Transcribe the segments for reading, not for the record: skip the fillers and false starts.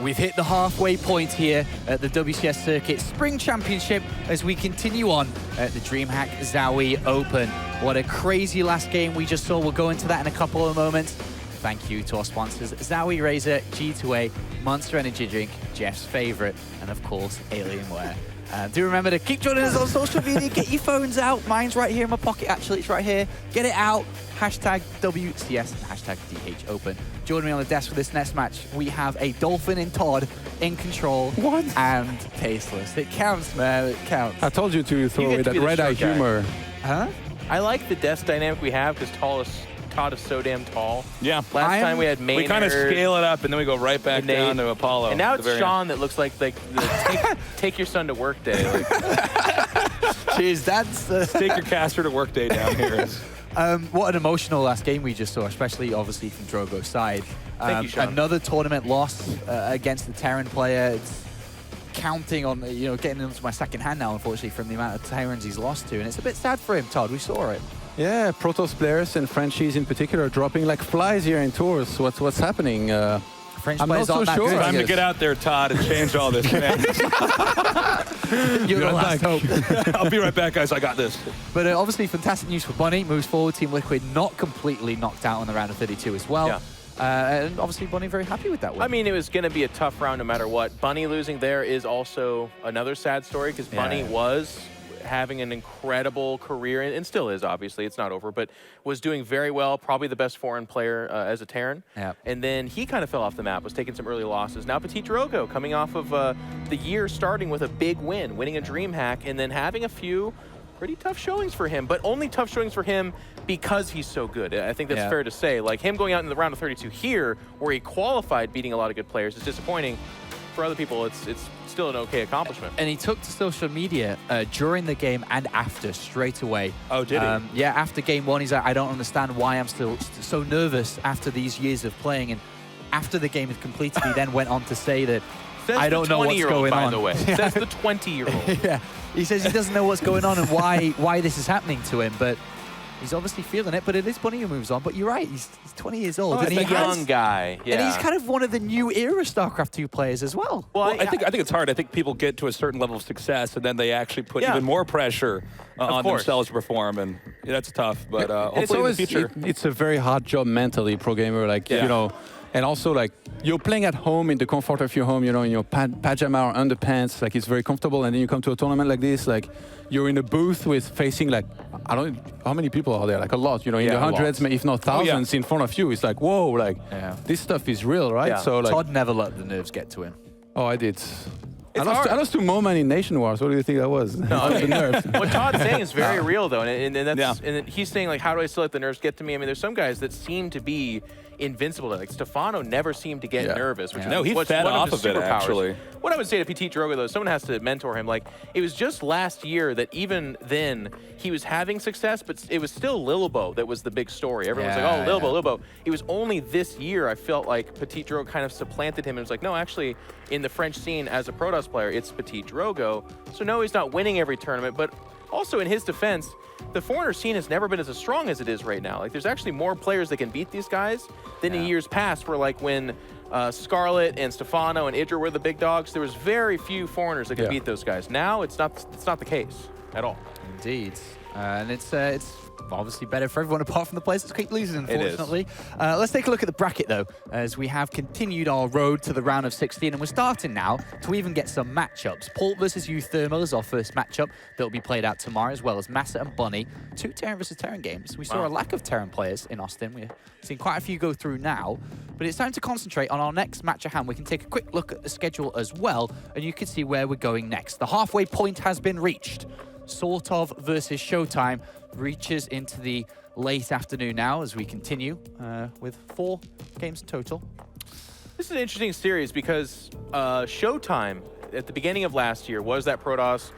We've hit the halfway point here at the WCS Circuit Spring Championship as we continue on at the DreamHack Zowie Open. What a crazy last game we just saw. We'll go into that in a couple of moments. Thank you to our sponsors, Zowie Razor, G2A, Monster Energy Drink, Jeff's favorite, and of course, Alienware. Do remember to keep joining us on social media. Get your phones out. Mine's right here in my pocket. Actually, it's right here. Get it out. Hashtag WCS and hashtag DHOpen. Joining me on the desk for this next match, we have a Dolphin in Todd in control and Tasteless. It counts, man. It counts. I told you to throw away that red-eye humor. Huh? I like the desk dynamic we have because Todd is so damn tall. Yeah. Last time we had Maynard. We kind of scale it up and then we go right back down to Apollo. And now it's Sean that looks like the take your son to work day. Like. Jeez, that's... Take your caster to work day down here. What an emotional last game we just saw, especially obviously from Drogo's side. Thank you, Sean. Another tournament loss against the Terran player. It's counting on, getting into my second hand now, unfortunately, from the amount of Terrans he's lost to. And it's a bit sad for him, Todd. We saw it. Yeah, Protoss players and Frenchies in particular are dropping like flies here in tours. What's happening? French I'm players not so aren't that sure. good. Time to get out there, Todd, and change all this, man. You're the last hope. I'll be right back, guys. I got this. But obviously, fantastic news for Bunny. Moves forward. Team Liquid not completely knocked out on the round of 32 as well. Yeah. And obviously, Bunny very happy with that win. I mean, it was going to be a tough round no matter what. Bunny losing there is also another sad story because Bunny was having an incredible career, and still is, obviously. It's not over, but was doing very well, probably the best foreign player as a Terran. Yeah. And then he kind of fell off the map, was taking some early losses. Now Petit Drogo coming off of the year starting with a big win, winning a DreamHack, and then having a few pretty tough showings for him, but only tough showings for him because he's so good. I think that's fair to say. Like him going out in the round of 32 here, where he qualified beating a lot of good players, is disappointing. For other people, it's still an okay accomplishment. And he took to social media during the game and after, straight away. Oh, did he? Yeah, after game one, he's like, I don't understand why I'm still so nervous after these years of playing. And after the game is completed, he then went on to say that, I don't know what's going on. By the way, says the 20-year-old. Yeah, he says he doesn't know what's going on and why this is happening to him, but he's obviously feeling it. But it is Bunny who moves on. But you're right, he's 20 years old. He's a young guy. Yeah. And he's kind of one of the new era StarCraft 2 players as well. Well, I think it's hard. I think people get to a certain level of success, and then they actually put even more pressure on themselves to perform, and that's tough. But hopefully in the future, it's a very hard job mentally, pro gamer. Like and also like you're playing at home in the comfort of your home, in your pajama or underpants. Like it's very comfortable, and then you come to a tournament like this, like you're in a booth with facing like how many people are there? Like a lot, in the hundreds, if not thousands, in front of you. It's like whoa, like this stuff is real, right? Yeah. So like Todd never let the nerves get to him. Oh, I did. I lost to Moman in Nation Wars. What do you think that was? No, the nerves. What Todd's saying is very real, though, and that's and he's saying like, how do I still let the nerves get to me? I mean, there's some guys that seem to be invincible. Like Stefano never seemed to get nervous. Which is he fed off of it actually. What I would say to Petit Drogo though, someone has to mentor him. Like it was just last year that even then he was having success, but it was still Lilbo that was the big story. Everyone was like, oh, Lilbo. It was only this year I felt like Petit Drogo kind of supplanted him and was like, no, actually in the French scene as a Protoss player, it's Petit Drogo. So no, he's not winning every tournament, but also in his defense, the foreigner scene has never been as strong as it is right now. Like there's actually more players that can beat these guys than in years past, where like when Scarlet and Stefano and Idra were the big dogs, there was very few foreigners that could beat those guys. Now it's not the case at all. Indeed, and it's obviously better for everyone apart from the players that keep losing, unfortunately. Let's take a look at the bracket, though, as we have continued our road to the round of 16, and we're starting now to even get some matchups. Pult versus Thermal is our first matchup that will be played out tomorrow, as well as Massa and Bunny. 2 Terran versus Terran games. We saw a lack of Terran players in Austin. We're seeing quite a few go through now, but it's time to concentrate on our next match at hand. We can take a quick look at the schedule as well, and you can see where we're going next. The halfway point has been reached. SortOf versus ShoWTimE reaches into the late afternoon now as we continue with 4 games in total. This is an interesting series because ShoWTimE at the beginning of last year was that Protoss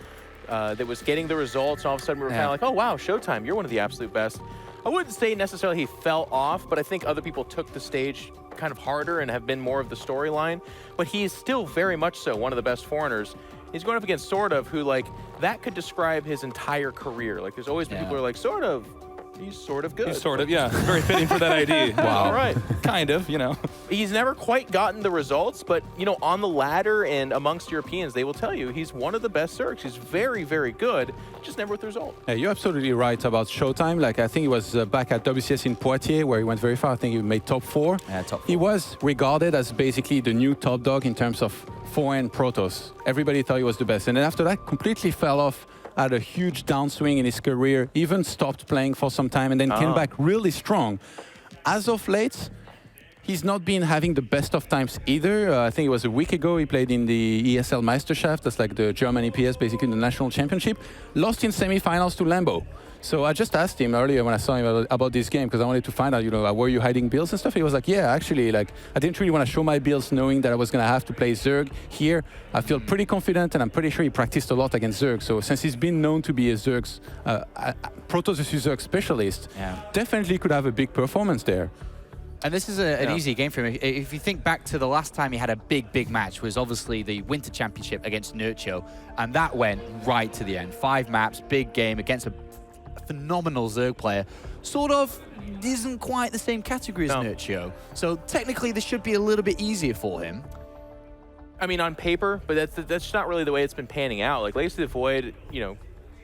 that was getting the results, and all of a sudden we were kind of like, oh wow, ShoWTimE, you're one of the absolute best. I wouldn't say necessarily he fell off, but I think other people took the stage kind of harder and have been more of the storyline, but he is still very much so one of the best foreigners. He's going up against SortOf, who like that could describe his entire career. Like there's always been people who are like, SortOf, He's sort of good. He's sort of, yeah. Very fitting for that ID. Wow. All right. Kind of, you know. He's never quite gotten the results, but, you know, on the ladder and amongst Europeans, they will tell you he's one of the best Zergs. He's very, very good, just never with the result. Yeah, you're absolutely right about ShoWTimE. Like, I think he was back at WCS in Poitiers, where he went very far. I think he made top 4. Yeah, top 4. He was regarded as basically the new top dog in terms of forehand Protoss. Everybody thought he was the best. And then after that, completely fell off. Had a huge downswing in his career, even stopped playing for some time and then came back really strong. As of late, he's not been having the best of times either. I think it was a week ago he played in the ESL Meisterschaft, that's like the German EPS, basically the national championship. Lost in semifinals to Lambo. So I just asked him earlier when I saw him about this game because I wanted to find out, you know, were you hiding builds and stuff? He was like, yeah, actually, like, I didn't really want to show my builds knowing that I was going to have to play Zerg here. I feel pretty confident, and I'm pretty sure he practiced a lot against Zerg. So since he's been known to be a Zerg's, Protoss vs Zerg specialist, definitely could have a big performance there. And this is an easy game for him. If you think back to the last time he had a big match was obviously the Winter Championship against Nurcho, and that went right to the end. 5 maps, big game against a phenomenal Zerg player. SortOf isn't quite the same category as Nurcho. So technically this should be a little bit easier for him. I mean, on paper, but that's not really the way it's been panning out. Like, Legacy of the Void, you know,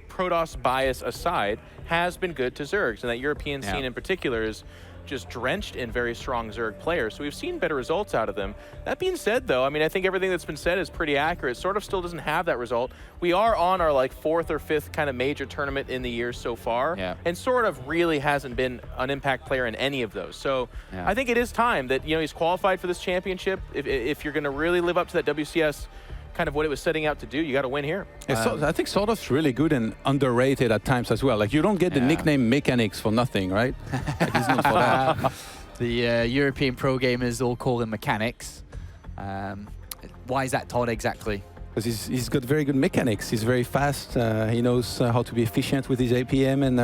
Protoss bias aside, has been good to Zergs, and that European scene in particular is just drenched in very strong Zerg players. So we've seen better results out of them. That being said, though, I mean, I think everything that's been said is pretty accurate. SortOf still doesn't have that result. We are on our like 4th or 5th kind of major tournament in the year so far. And SortOf really hasn't been an impact player in any of those. So I think it is time that, you know, he's qualified for this championship. If you're going to really live up to that WCS kind of what it was setting out to do, you got to win here. I think SortOf's really good and underrated at times as well. Like, you don't get the nickname Mechanics for nothing, right? Like, he's not for that. The European pro gamers all call him Mechanics. Why is that, Todd, exactly? Because he's got very good mechanics. He's very fast. He knows how to be efficient with his APM, and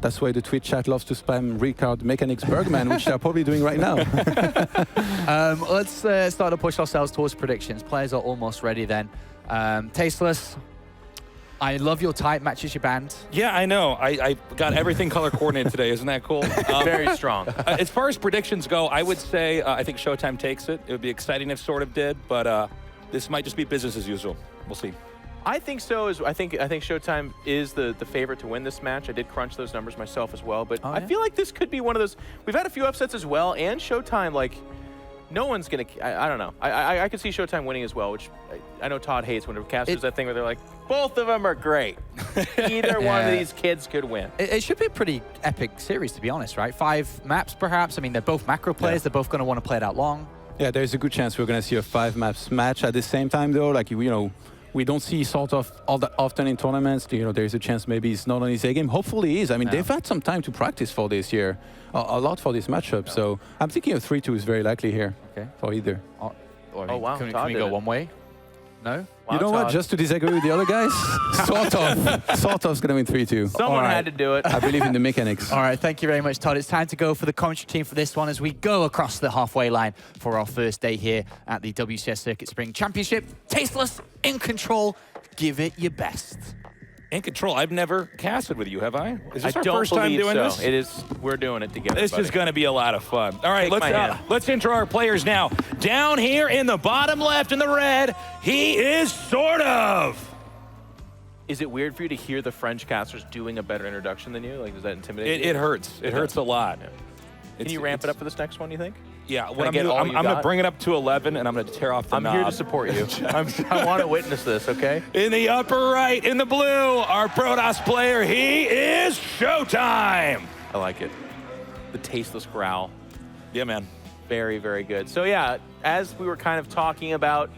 that's why the Twitch chat loves to spam Ricard Mechanics Bergman, which they're probably doing right now. Let's start to push ourselves towards predictions. Players are almost ready then. Tasteless, I love your type, matches your band. Yeah, I know. I got everything color coordinated today. Isn't that cool? Very strong. As far as predictions go, I would say I think ShoWTimE takes it. It would be exciting if SortOf did, but this might just be business as usual. We'll see. I think so. I think ShoWTimE is the favorite to win this match. I did crunch those numbers myself as well, but I feel like this could be one of those. We've had a few upsets as well, and ShoWTimE, like, no one's gonna. I don't know. I could see ShoWTimE winning as well, which I know Todd hates whenever Cass does that thing where they're like, both of them are great. Either one of these kids could win. It should be a pretty epic series, to be honest, right? 5 maps, perhaps. I mean, they're both macro players. They're both going to want to play it out long. Yeah, there's a good chance we're going to see a 5 maps match at the same time, though. Like, you know, we don't see SortOf all that often in tournaments. You know, there's a chance maybe it's not on his A game. Hopefully he is. I mean, they've had some time to practice for this year, a lot for this matchup. So I'm thinking a 3-2 is very likely here for either. Wow, can we go one way? No? Wow, you know what? Just to disagree with the other guys, SortOf's going to win 3-2. Someone had to do it. I believe in the mechanics. All right, thank you very much, Todd. It's time to go for the commentary team for this one as we go across the halfway line for our first day here at the WCS Circuit Spring Championship. Tasteless, in control, give it your best. In control. I've never casted with you, have I? Is this I our don't first time doing this? It is. We're doing it together. This is going to be a lot of fun. All right, let's intro our players now. Down here in the bottom left in the red, he is SortOf. Is it weird for you to hear the French casters doing a better introduction than you? Like, does that intimidate you? It hurts. It hurts a lot. Can you ramp it up for this next one, you think? Yeah, what I'm going to bring it up to 11, and I'm going to tear off the knob. I'm here to support you. I want to witness this, okay? In the upper right, in the blue, our Protoss player, he is ShoWTimE. I like it. The tasteless growl. Yeah, man. Very, very good. So, yeah, as we were kind of talking about,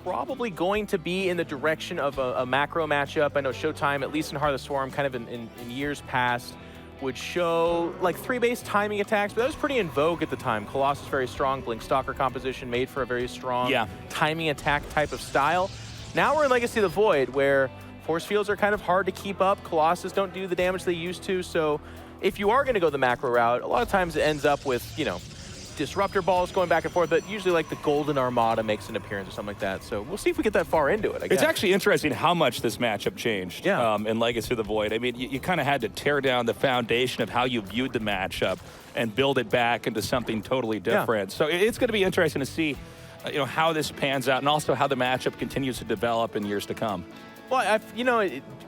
probably going to be in the direction of a macro matchup. I know ShoWTimE, at least in Heart of the Swarm, kind of in years past, would show like 3-base timing attacks, but that was pretty in vogue at the time. Colossus very strong, Blink Stalker composition made for a very strong timing attack type of style. Now we're in Legacy of the Void, where force fields are kind of hard to keep up. Colossus don't do the damage they used to, so if you are going to go the macro route, a lot of times it ends up with, you know, disruptor balls going back and forth, but usually like the Golden Armada makes an appearance or something like that. So we'll see if we get that far into it, I guess. It's actually interesting how much this matchup changed in Legacy of the Void. I mean, you kind of had to tear down the foundation of how you viewed the matchup and build it back into something totally different. So it's going to be interesting to see how this pans out and also how the matchup continues to develop in years to come. Well,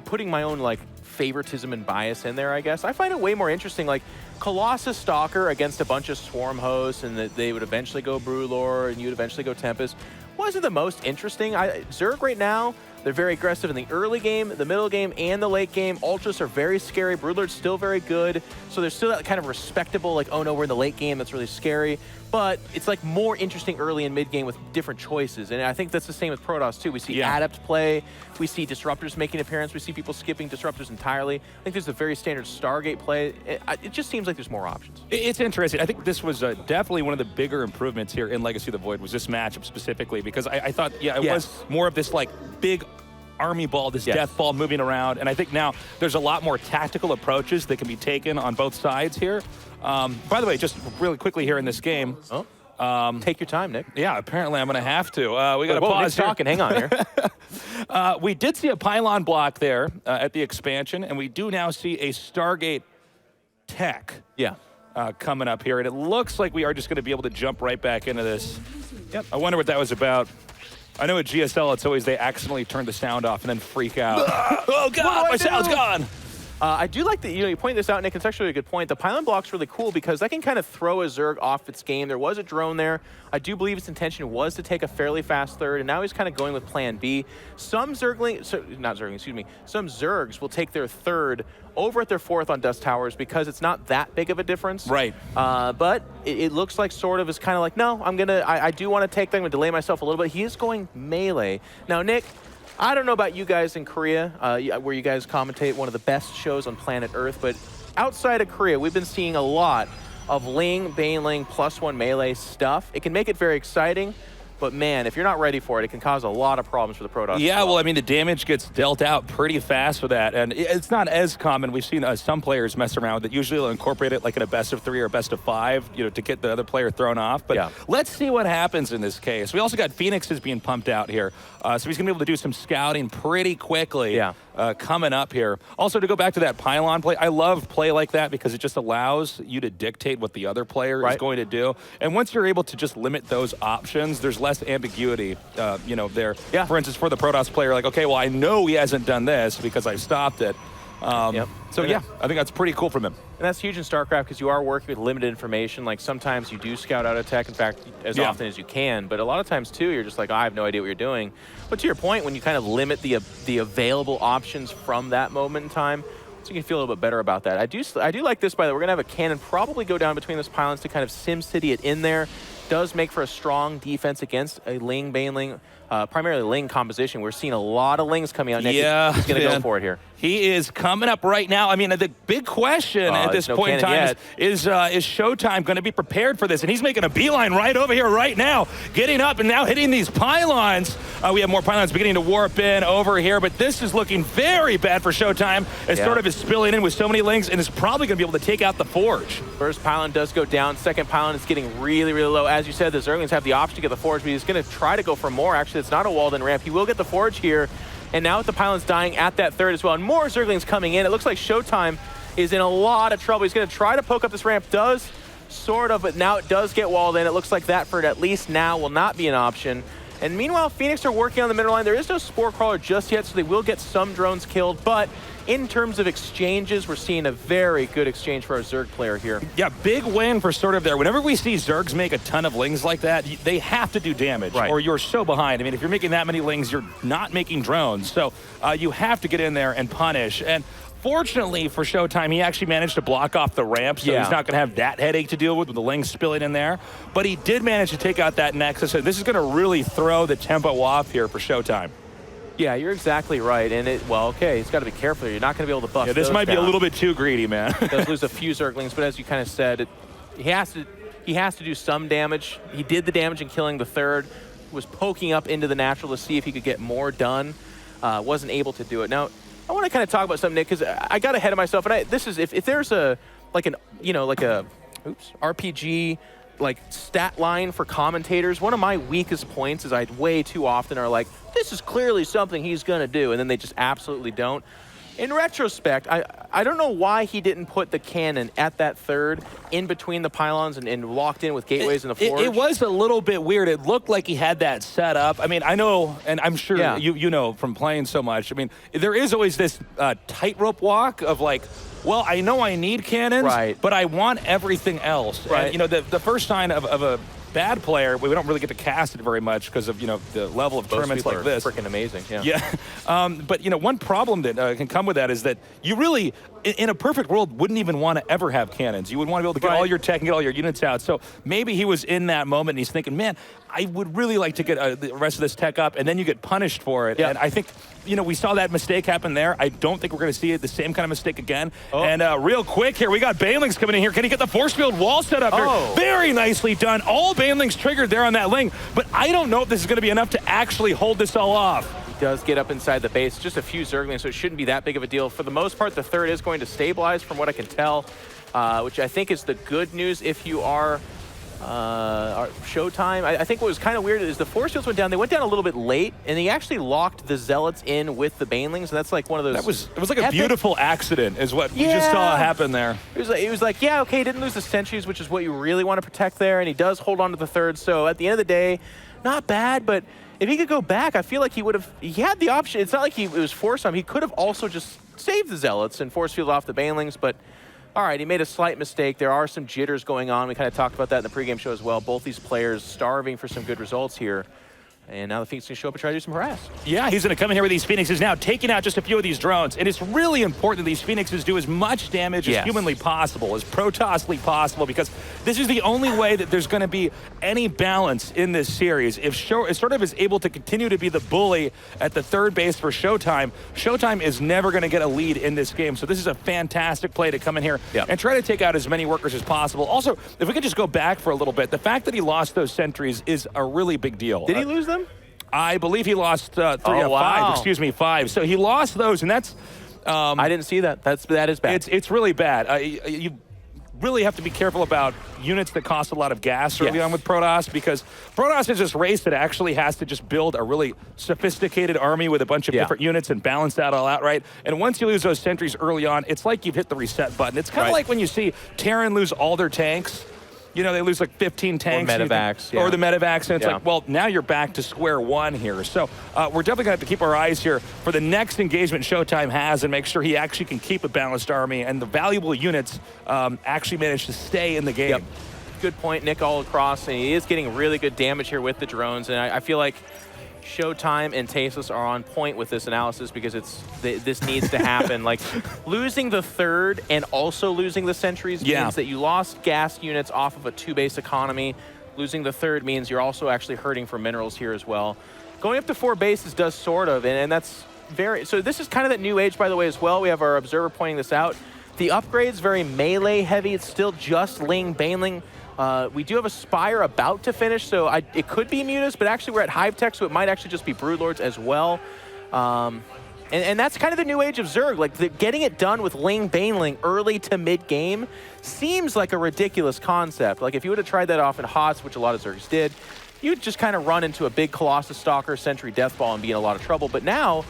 putting my own like favoritism and bias in there, I guess, I find it way more interesting. Like Colossus Stalker against a bunch of Swarm hosts, and that they would eventually go Brewlord, and you'd eventually go Tempest, wasn't the most interesting. Zerg right now, they're very aggressive in the early game, the middle game, and the late game. Ultras are very scary. Brewlord's still very good. So there's still that kind of respectable, like, oh no, we're in the late game, that's really scary. But it's like more interesting early and mid game with different choices. And I think that's the same with Protoss too. We see Adept play, we see Disruptors making an appearance, we see people skipping Disruptors entirely. I think there's a very standard Stargate play. It just seems like there's more options. It's interesting. I think this was definitely one of the bigger improvements here in Legacy of the Void was this matchup specifically, because I thought, it was more of this like big army ball, this death ball moving around. And I think now there's a lot more tactical approaches that can be taken on both sides here. By the way, just really quickly here in this game. Take your time, Nick. Yeah, apparently I'm going to have to. We got to pause Nick's talking. Hang on here. We did see a pylon block there at the expansion, and we do now see a Stargate tech coming up here. And it looks like we are just going to be able to jump right back into this. Yep. I wonder what that was about. I know at GSL, it's always they accidentally turn the sound off and then freak out. Oh, God, my sound's gone. I do like that, you point this out, Nick, it's actually a good point. The pylon block's really cool because that can kind of throw a Zerg off its game. There was a drone there. I do believe its intention was to take a fairly fast third, and now he's kind of going with plan B. Some Zergs will take their third over at their fourth on Dust Towers because it's not that big of a difference. Right. But it looks like SortOf is kind of like, no, I do want to take them and delay myself a little bit. He is going melee. Now, Nick, I don't know about you guys in Korea, where you guys commentate one of the best shows on planet Earth, but outside of Korea, we've been seeing a lot of Ling, Baneling, +1 melee stuff. It can make it very exciting, but man, if you're not ready for it, it can cause a lot of problems for the Protoss. Yeah, well, I mean, the damage gets dealt out pretty fast with that, and it's not as common. We've seen some players mess around with it. Usually they'll incorporate it like in a best-of-3 or best-of-5, to get the other player thrown off. But let's see what happens in this case. We also got Phoenixes being pumped out here, so he's going to be able to do some scouting pretty quickly coming up here. Also, to go back to that pylon play, I love play like that because it just allows you to dictate what the other player is going to do. And once you're able to just limit those options, there's less ambiguity, there. Yeah. For instance, for the Protoss player, like, okay, well, I know he hasn't done this because I stopped it. So yeah, I think that's pretty cool from him. And that's huge in StarCraft because you are working with limited information. Like sometimes you do scout out a tech, in fact, as often as you can. But a lot of times too, you're just like, oh, I have no idea what you're doing. But to your point, when you kind of limit the available options from that moment in time, so you can feel a little bit better about that. I do like this, by the way. We're gonna have a cannon probably go down between those pylons to kind of SimCity it in there. Does make for a strong defense against a Ling, Baneling, primarily Ling composition. We're seeing a lot of Lings coming out next. Yeah, he's going to go for it here. He is coming up right now. I mean, the big question at this point in time is ShoWTimE going to be prepared for this? And he's making a beeline right over here right now, getting up and now hitting these pylons. We have more pylons beginning to warp in over here, but this is looking very bad for ShoWTimE as SortOf is spilling in with so many Lings and is probably going to be able to take out the Forge. First pylon does go down. Second pylon is getting really, really low. As you said, the Zerglings have the option to get the Forge, but he's going to try to go for more. Actually, it's not a walled-in ramp. He will get the Forge here. And now with the pylons dying at that third as well, and more Zerglings coming in, it looks like ShoWTimE is in a lot of trouble. He's going to try to poke up this ramp. Does sort of, but now it does get walled in. It looks like that for at least now will not be an option. And meanwhile, Phoenix are working on the middle line. There is no Spore Crawler just yet, so they will get some drones killed. But in terms of exchanges, we're seeing a very good exchange for our Zerg player here. Yeah, big win for SortOf there. Whenever we see Zergs make a ton of Lings like that, they have to do damage, or you're so behind. I mean, if you're making that many Lings, you're not making drones. So you have to get in there and punish. And fortunately for ShoWTimE, he actually managed to block off the ramp, so he's not going to have that headache to deal with the Lings spilling in there. But he did manage to take out that Nexus, and this is going to really throw the tempo off here for ShoWTimE. Yeah, you're exactly right. And he's got to be careful. You're not going to be able to bust this might be a little bit too greedy, man. He does lose a few Zerglings, but as you kind of said, he has to do some damage. He did the damage in killing the third. Was poking up into the natural to see if he could get more done. Wasn't able to do it. Now, I want to kind of talk about something, Nick, because I got ahead of myself. And this is if there's a RPG like stat line for commentators. One of my weakest points is I way too often are like, this is clearly something he's gonna do, and then they just absolutely don't. In retrospect, I don't know why he didn't put the cannon at that third in between the pylons and locked in with gateways in the forge. It was a little bit weird. It looked like he had that set up. I mean, I know, and I'm sure you know from playing so much, I mean, there is always this tightrope walk of like, well, I know I need cannons, but I want everything else. Right. And, you know, the first sign of a bad player, we don't really get to cast it very much because of, you know, the level of tournaments like this. Freaking amazing, But, you know, one problem that can come with that is that you really, in a perfect world, wouldn't even want to ever have cannons. You would want to be able to get all your tech and get all your units out. So maybe he was in that moment and he's thinking, man, I would really like to get the rest of this tech up, and then you get punished for it. And I think, you know, we saw that mistake happen there. I don't think we're going to see the same kind of mistake again. And real quick here, we got Banelings coming in here. Can he get the force field wall set up here? Very nicely done. All Banelings triggered there on that link, but I don't know if this is going to be enough to actually hold this all off. He does get up inside the base. Just a few Zerglings, so it shouldn't be that big of a deal. For the most part, the third is going to stabilize from what I can tell, which I think is the good news if you are ShoWTimE. I think what was kind of weird is the force fields went down. They went down a little bit late, and he actually locked the Zealots in with the Banelings, and that's like one of those. It was like a beautiful accident, is what we just saw happen there. It was like, yeah, okay, he didn't lose the sentries, which is what you really want to protect there, and he does hold on to the third. So at the end of the day, not bad, but if he could go back, I feel like he would have. He had the option. It's not like it was forced on him. He could have also just saved the Zealots and force field off the Banelings, but. All right, he made a slight mistake. There are some jitters going on. We kind of talked about that in the pregame show as well. Both these players starving for some good results here. And now the Phoenix can show up and try to do some harass. Yeah, he's going to come in here with these Phoenixes now, taking out just a few of these drones. And it's really important that these Phoenixes do as much damage as humanly possible, as Protosly possible, because this is the only way that there's going to be any balance in this series. If SortOf is able to continue to be the bully at the third base for ShoWTimE, ShoWTimE is never going to get a lead in this game. So this is a fantastic play to come in here and try to take out as many workers as possible. Also, if we could just go back for a little bit, the fact that he lost those sentries is a really big deal. Did he lose them? I believe he lost five. So he lost those, and that's... I didn't see that. That is bad. It's really bad. You really have to be careful about units that cost a lot of gas early on with Protoss, because Protoss is this race that actually has to just build a really sophisticated army with a bunch of different units and balance that all out, right? And once you lose those sentries early on, it's like you've hit the reset button. It's kind of like when you see Terran lose all their tanks. You know, they lose like 15 tanks. Or medevacs. Or the medevacs, and it's like, well, now you're back to square one here. So we're definitely going to have to keep our eyes here for the next engagement ShoWTimE has and make sure he actually can keep a balanced army and the valuable units actually manage to stay in the game. Good point, Nick, all across. And he is getting really good damage here with the drones. And I feel like ShoWTimE and Tasteless are on point with this analysis because this needs to happen. Like, losing the third and also losing the sentries means that you lost gas units off of a two-base economy. Losing the third means you're also actually hurting for minerals here as well. Going up to 4 bases does sort of, and that's very... So this is kind of that new age, by the way, as well. We have our observer pointing this out. The upgrade's very melee heavy. It's still just Ling, Baneling. We do have a Spire about to finish, so it could be Mutas, but actually we're at Hive Tech, so it might actually just be Broodlords as well. And that's kind of the new age of Zerg. Like, getting it done with Ling, Baneling early to mid-game seems like a ridiculous concept. Like, if you would have tried that off in HOTS, which a lot of Zergs did, you'd just kind of run into a big Colossus Stalker, Sentry Deathball, and be in a lot of trouble. But now,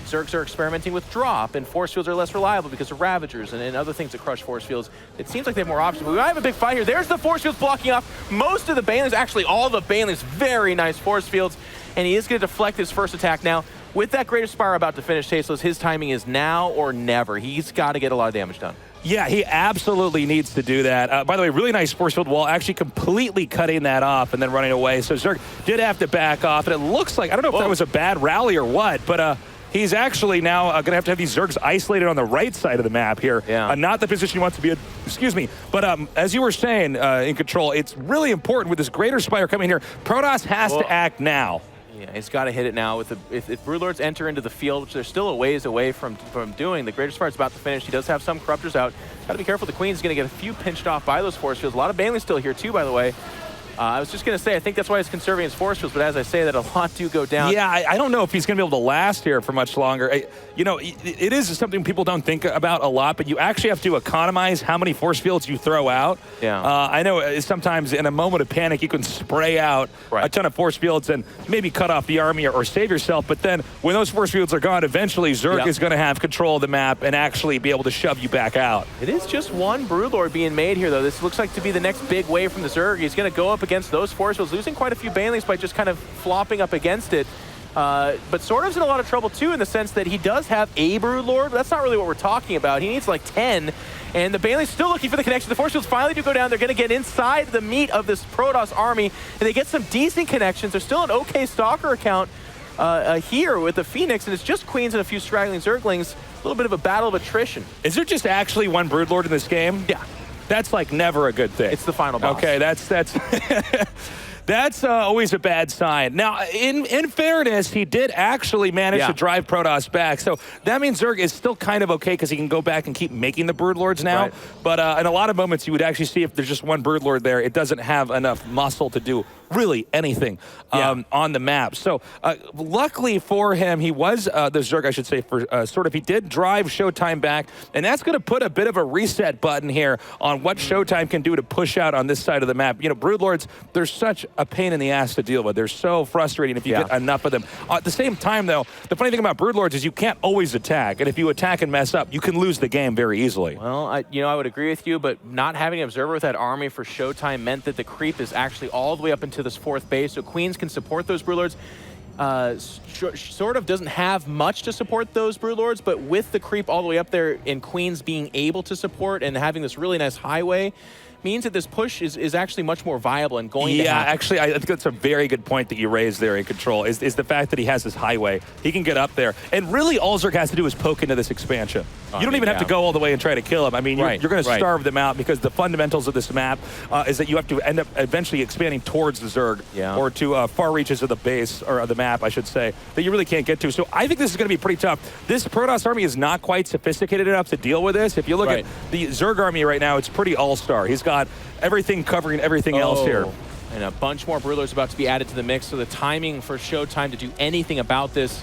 Zergs are experimenting with drop, and force fields are less reliable because of Ravagers and other things that crush force fields. It seems like they have more options, but we might have a big fight here. There's the force fields blocking off most of the Banelings, actually all the Banelings, very nice force fields, and he is going to deflect his first attack now. With that Greater Spire about to finish, Tasteless, his timing is now or never. He's got to get a lot of damage done. Yeah, he absolutely needs to do that. By the way, really nice force field wall, actually completely cutting that off and then running away. So Zerg did have to back off, and it looks like, I don't know if that was a bad rally or what, but he's actually now going to have these Zergs isolated on the right side of the map here. Not the position he wants to be in, excuse me. But as you were saying, in Control, it's really important with this Greater Spire coming here. Protoss has to act now. Yeah, he's got to hit it now. If Broodlords enter into the field, which they're still a ways away from doing, the Greater Spire's about to finish. He does have some Corruptors out. Got to be careful. The Queen's going to get a few pinched off by those force fields. A lot of Banelings still here too, by the way. I was just going to say, I think that's why he's conserving his force fields, but as I say that, a lot do go down. Yeah, I don't know if he's going to be able to last here for much longer. You know, it is something people don't think about a lot, but you actually have to economize how many force fields you throw out. Yeah. I know sometimes in a moment of panic, you can spray out a ton of force fields and maybe cut off the army or save yourself, but then when those force fields are gone, eventually Zerg is going to have control of the map and actually be able to shove you back out. It is just one Broodlord being made here, though. This looks like to be the next big wave from the Zerg. He's going to go up against those force fields, losing quite a few banelings by just kind of flopping up against it. But SortOf's in a lot of trouble, too, in the sense that he does have a Broodlord, but that's not really what we're talking about. He needs like 10, and the baneling's still looking for the connection. The force fields finally do go down. They're going to get inside the meat of this Protoss army, and they get some decent connections. There's still an okay Stalker account here with the Phoenix, and it's just Queens and a few straggling Zerglings. A little bit of a battle of attrition. Is there just actually one Broodlord in this game? Yeah. That's like never a good thing. It's the final boss. Okay, that's that's always a bad sign. Now, in fairness, he did actually manage to drive Protoss back, so that means Zerg is still kind of okay because he can go back and keep making the Broodlords now. Right. But in a lot of moments, you would actually see if there's just one Broodlord there, it doesn't have enough muscle to do really anything on the map. So luckily for him, he was, the Zerg, I should say, for SortOf, he did drive ShoWTimE back, and that's going to put a bit of a reset button here on what ShoWTimE can do to push out on this side of the map. You know, Broodlords, they're such a pain in the ass to deal with. They're so frustrating if you get enough of them. At the same time, though, the funny thing about Broodlords is you can't always attack, and if you attack and mess up, you can lose the game very easily. Well, I would agree with you, but not having an observer with that army for ShoWTimE meant that the creep is actually all the way up into this fourth base, so Queens can support those Broodlords. SortOf doesn't have much to support those Broodlords, but with the creep all the way up there and Queens being able to support and having this really nice highway, means that this push is actually much more viable and going to happen. Actually, I think that's a very good point that you raised there in Control, is the fact that he has this highway. He can get up there. And really, all Zerg has to do is poke into this expansion. You don't even have to go all the way and try to kill him. I mean, you're going to starve them out because the fundamentals of this map is that you have to end up eventually expanding towards the Zerg or to far reaches of the base, or of the map, I should say, that you really can't get to. So I think this is going to be pretty tough. This Protoss army is not quite sophisticated enough to deal with this. If you look at the Zerg army right now, it's pretty all-star. He's got everything covering everything else here. And a bunch more Broodlords about to be added to the mix, so the timing for ShoWTimE to do anything about this,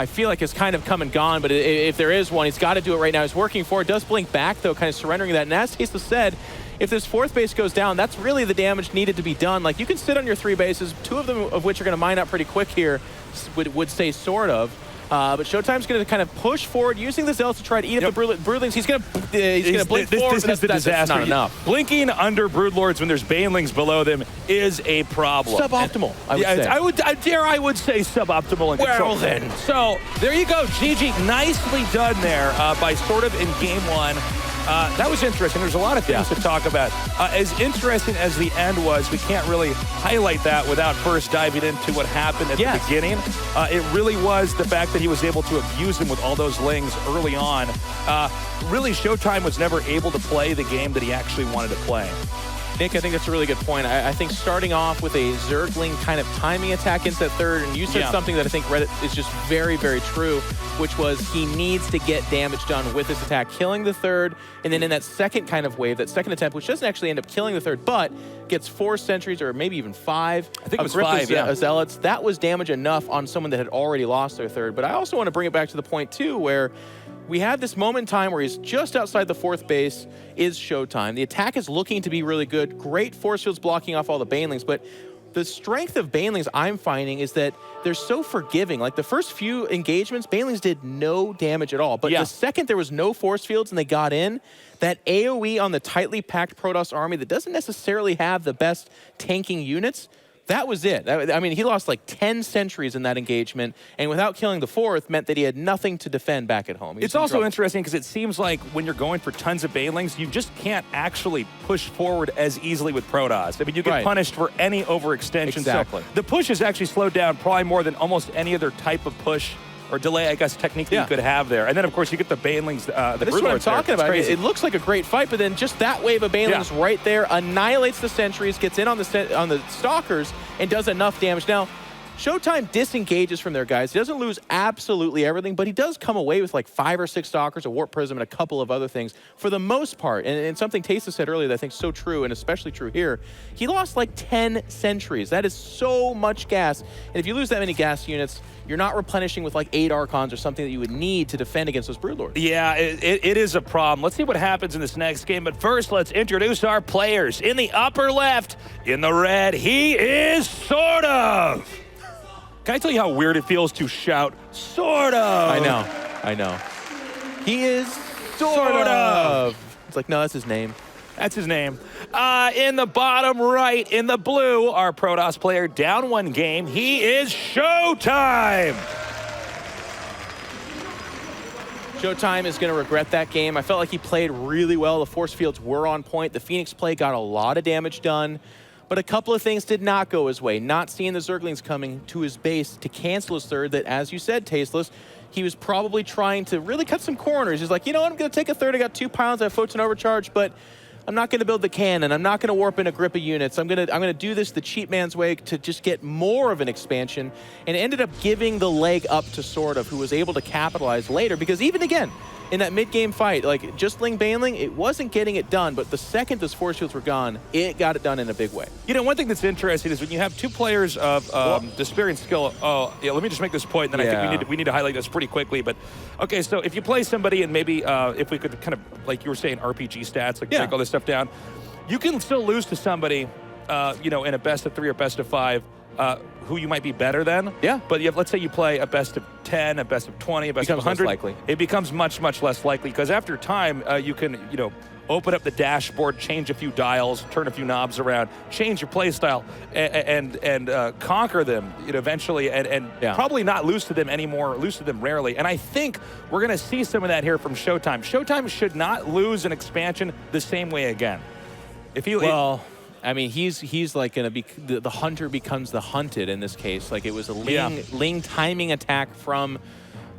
I feel like it's kind of come and gone, but if there is one, he's got to do it right now. He's working for it. Does blink back, though, kind of surrendering that. And as Tesa said, if this fourth base goes down, that's really the damage needed to be done. Like, you can sit on your 3 bases, 2 of them of which are going to mine up pretty quick here, would say SortOf. But ShoWTimE's going to kind of push forward, using the Zealots to try to eat up the Broodlings. He's going to blink forward, this but is the disaster. That's not enough. Blinking under Broodlords when there's Banelings below them is a problem. Suboptimal, I would say. I would say suboptimal in Control. Well then. So, there you go. GG, nicely done there by SortOf in game 1. That was interesting. There's a lot of things to talk about. As interesting as the end was, we can't really highlight that without first diving into what happened at the beginning. It really was the fact that he was able to abuse him with all those lings early on. Really, ShoWTimE was never able to play the game that he actually wanted to play. Nick, I think that's a really good point. I think starting off with a Zergling kind of timing attack into that third, and you said something that I think Reddit is just very, very true, which was he needs to get damage done with this attack, killing the third, and then in that second kind of wave, that second attempt, which doesn't actually end up killing the third, but gets 4 sentries or maybe even 5. I think it was 5, Zealots. That was damage enough on someone that had already lost their third. But I also want to bring it back to the point, too, where we had this moment in time where he's just outside the 4th base, is ShoWTimE. The attack is looking to be really good. Great force fields blocking off all the Banelings, but the strength of Banelings I'm finding is that they're so forgiving. Like the first few engagements, Banelings did no damage at all. But the second there was no force fields and they got in, that AoE on the tightly packed Protoss army that doesn't necessarily have the best tanking units, that was it. I mean, he lost like 10 sentries in that engagement, and without killing the 4th meant that he had nothing to defend back at home. It's also interesting because it seems like when you're going for tons of Banelings, you just can't actually push forward as easily with Protoss. I mean, you get punished for any overextension. Exactly. So the push is actually slowed down probably more than almost any other type of push or delay, I guess, technique that you could have there. And then, of course, you get the Banelings, the This is what I'm talking about. It looks like a great fight, but then just that wave of Banelings right there annihilates the sentries, gets in on the Stalkers, and does enough damage. Now, ShoWTimE disengages from their guys. He doesn't lose absolutely everything, but he does come away with like 5 or 6 Stalkers, a Warp Prism, and a couple of other things for the most part. And something Tasta said earlier that I think is so true, and especially true here, he lost like 10 sentries. That is so much gas. And if you lose that many gas units, you're not replenishing with like 8 Archons or something that you would need to defend against those Broodlords. Yeah, it is a problem. Let's see what happens in this next game. But first, let's introduce our players. In the upper left, in the red, he is SortOf. Can I tell you how weird it feels to shout SortOf? I know. He is SortOf. It's like, no, that's his name. That's his name. In the bottom right, in the blue, our Protoss player down 1 game. He is ShoWTimE. ShoWTimE is going to regret that game. I felt like he played really well. The force fields were on point. The Phoenix play got a lot of damage done. But a couple of things did not go his way. Not seeing the Zerglings coming to his base to cancel his third that, as you said, Tasteless, he was probably trying to really cut some corners. He's like, you know what, I'm going to take a third. I got 2 pounds. I have Photon Overcharge, but I'm not going to build the cannon. I'm not going to warp in a grip of units. I'm going to do this the cheap man's way to just get more of an expansion, and it ended up giving the leg up to SortOf, who was able to capitalize later, because even again, in that mid-game fight, like just Ling Baneling, it wasn't getting it done, but the second those force fields were gone, it got it done in a big way. You know, one thing that's interesting is when you have 2 players of Despair and Skill. Oh, yeah, let me just make this point, and then I think we need to highlight this pretty quickly. But, okay, so if you play somebody, and maybe if we could kind of, like you were saying, RPG stats, like break all this stuff down, you can still lose to somebody, you know, in a best of 3 or best of 5, who you might be better than. Yeah. But let's say you play a best of 10, a best of 20, a best of 100. Less likely. It becomes much, much less likely, because after time, you can, you know, open up the dashboard, change a few dials, turn a few knobs around, change your play style, and conquer them, you know, eventually, and probably not lose to them anymore, lose to them rarely. And I think we're going to see some of that here from ShoWTimE. ShoWTimE should not lose an expansion the same way again. If he I mean, he's like going to be, the hunter becomes the hunted in this case. Like, it was a Ling timing attack from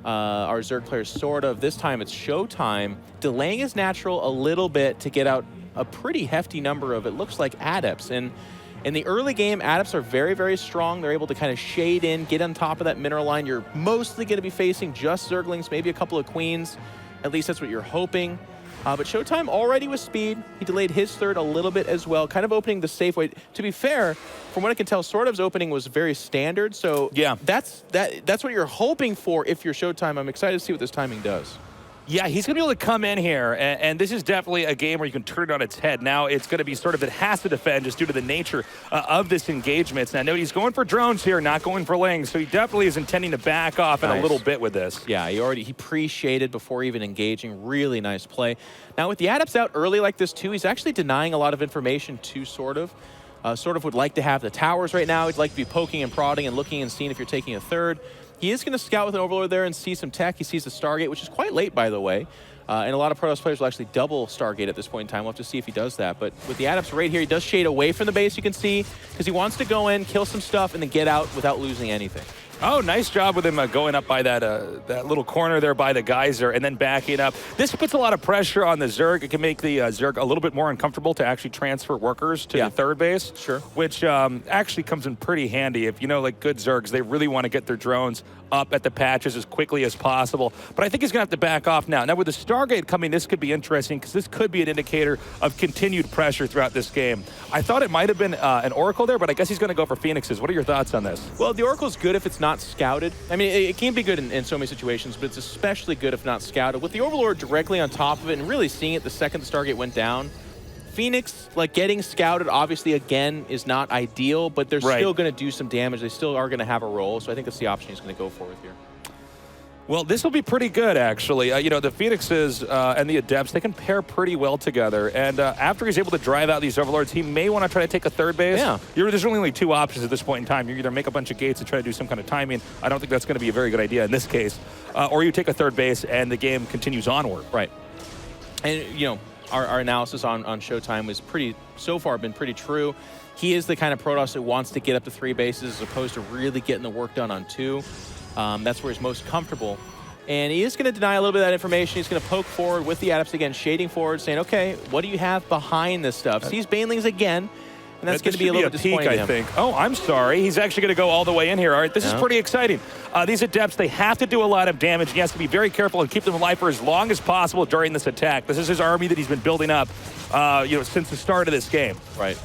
our Zerg player SortOf. This time it's ShoWTimE, delaying his natural a little bit to get out a pretty hefty number of, it looks like, adepts. And in the early game, adepts are very, very strong. They're able to kind of shade in, get on top of that mineral line. You're mostly going to be facing just Zerglings, maybe a couple of queens. At least that's what you're hoping. But ShoWTimE already with speed. He delayed his third a little bit as well, kind of opening the safe way. To be fair, from what I can tell, SortOf's opening was very standard. So that's what you're hoping for if you're ShoWTimE. I'm excited to see what this timing does. Yeah, he's going to be able to come in here, and this is definitely a game where you can turn it on its head. Now it's going to be sort of, it has to defend just due to the nature of this engagement. Now, note he's going for drones here, not going for Lings, so he definitely is intending to back off in a little bit with this. Yeah, he pre-shaded before even engaging. Really nice play. Now, with the adepts out early like this, too, he's actually denying a lot of information to SortOf. SortOf would like to have the towers right now. He'd like to be poking and prodding and looking and seeing if you're taking a third. He is going to scout with an Overlord there and see some tech. He sees the Stargate, which is quite late, by the way. And a lot of Protoss players will actually double Stargate at this point in time. We'll have to see if he does that. But with the adepts right here, he does shade away from the base, you can see, because he wants to go in, kill some stuff, and then get out without losing anything. Oh, nice job with him going up by that little corner there by the geyser and then backing up. This puts a lot of pressure on the Zerg. It can make the Zerg a little bit more uncomfortable to actually transfer workers to the third base. Sure. Which actually comes in pretty handy. If you know, like good Zergs, they really want to get their drones up at the patches as quickly as possible. But I think he's going to have to back off now. Now, with the Stargate coming, this could be interesting because this could be an indicator of continued pressure throughout this game. I thought it might have been an Oracle there, but I guess he's going to go for Phoenixes. What are your thoughts on this? Well, the Oracle's good if it's not scouted. I mean, it can be good in so many situations, but it's especially good if not scouted. With the Overlord directly on top of it and really seeing it the second the Stargate went down, Phoenix, like getting scouted, obviously, again, is not ideal, but they're still going to do some damage. They still are going to have a role, so I think that's the option he's going to go for with here. Well, this will be pretty good, actually. You know, the Phoenixes and the Adepts, they can pair pretty well together. And after he's able to drive out these Overlords, he may want to try to take a third base. Yeah. There's only 2 options at this point in time. You either make a bunch of gates and try to do some kind of timing. I don't think that's going to be a very good idea in this case. Or you take a third base and the game continues onward. Right. And, you know, our analysis on ShoWTimE was so far been pretty true. He is the kind of Protoss that wants to get up to 3 bases as opposed to really getting the work done on 2. That's where he's most comfortable. And he is going to deny a little bit of that information. He's going to poke forward with the Adepts again, shading forward, saying, okay, what do you have behind this stuff? Sees Banelings again. And that's going to be a little bit disappointing. I think. Oh, I'm sorry. He's actually going to go all the way in here. All right, this is pretty exciting. These Adepts, they have to do a lot of damage. He has to be very careful and keep them alive for as long as possible during this attack. This is his army that he's been building up, since the start of this game. Right.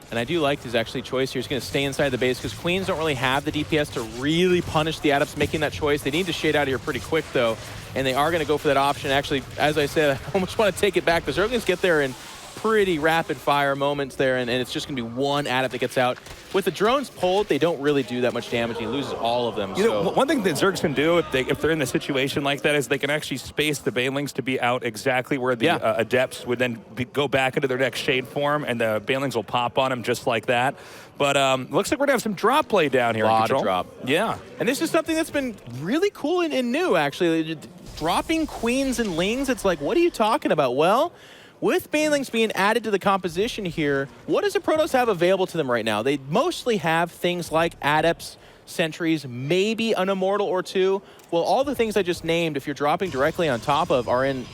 And I do like his actually choice here. He's going to stay inside the base because Queens don't really have the DPS to really punish the Adepts making that choice. They need to shade out of here pretty quick, though, and they are going to go for that option. Actually, as I said, I almost want to take it back. The Zerglings get there in pretty rapid-fire moments there, and it's just going to be one Adept that gets out. With the drones pulled, they don't really do that much damage. He loses all of them. You know, one thing that Zergs can do if they're in a situation like that is they can actually space the Banelings to be out exactly where the Adepts would then go back into their next shade form, and the Banelings will pop on them just like that. But looks like we're going to have some drop play down here. A lot of drop. Yeah. And this is something that's been really cool and new, actually. Dropping Queens and Lings, it's like, what are you talking about? Well, with Banelings being added to the composition here, what does the Protoss have available to them right now? They mostly have things like Adepts, Sentries, maybe an Immortal or two. Well, all the things I just named, if you're dropping directly on top of, are in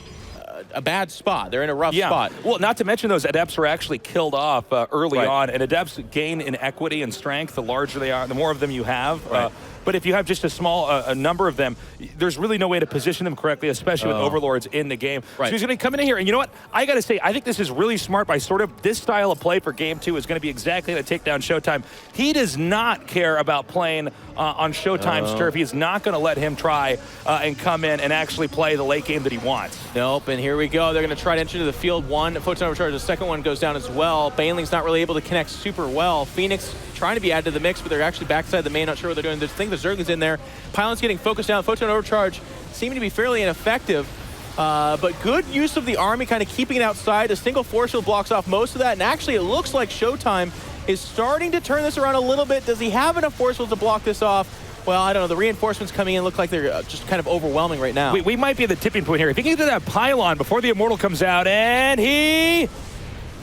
a bad spot. They're in a rough spot. Well, not to mention those Adepts were actually killed off early on, and Adepts gain in equity and strength the larger they are, the more of them you have. But if you have just a small a number of them, there's really no way to position them correctly, especially with Overlords in the game. So he's going to come in here, and you know what? I got to say, I think this is really smart by SortOf. This style of play for Game 2 is going to be exactly to take down ShoWTimE. He does not care about playing on ShoWTimE's turf. He's not going to let him try and come in and actually play the late game that he wants. Nope, and here we go. They're going to try to enter to the field. One photon overcharge, the second one goes down as well. Baneling's not really able to connect super well. Phoenix trying to be added to the mix, but they're actually backside the main, not sure what they're doing. They think the Zergling's in there. Pylon's getting focused down. Photon overcharge seeming to be fairly ineffective, but good use of the army, kind of keeping it outside. A single force field blocks off most of that, and actually it looks like ShoWTimE is starting to turn this around a little bit. Does he have enough force field to block this off? Well, I don't know. The reinforcements coming in look like they're just kind of overwhelming right now. We might be at the tipping point here. If he can get to that pylon before the Immortal comes out, and he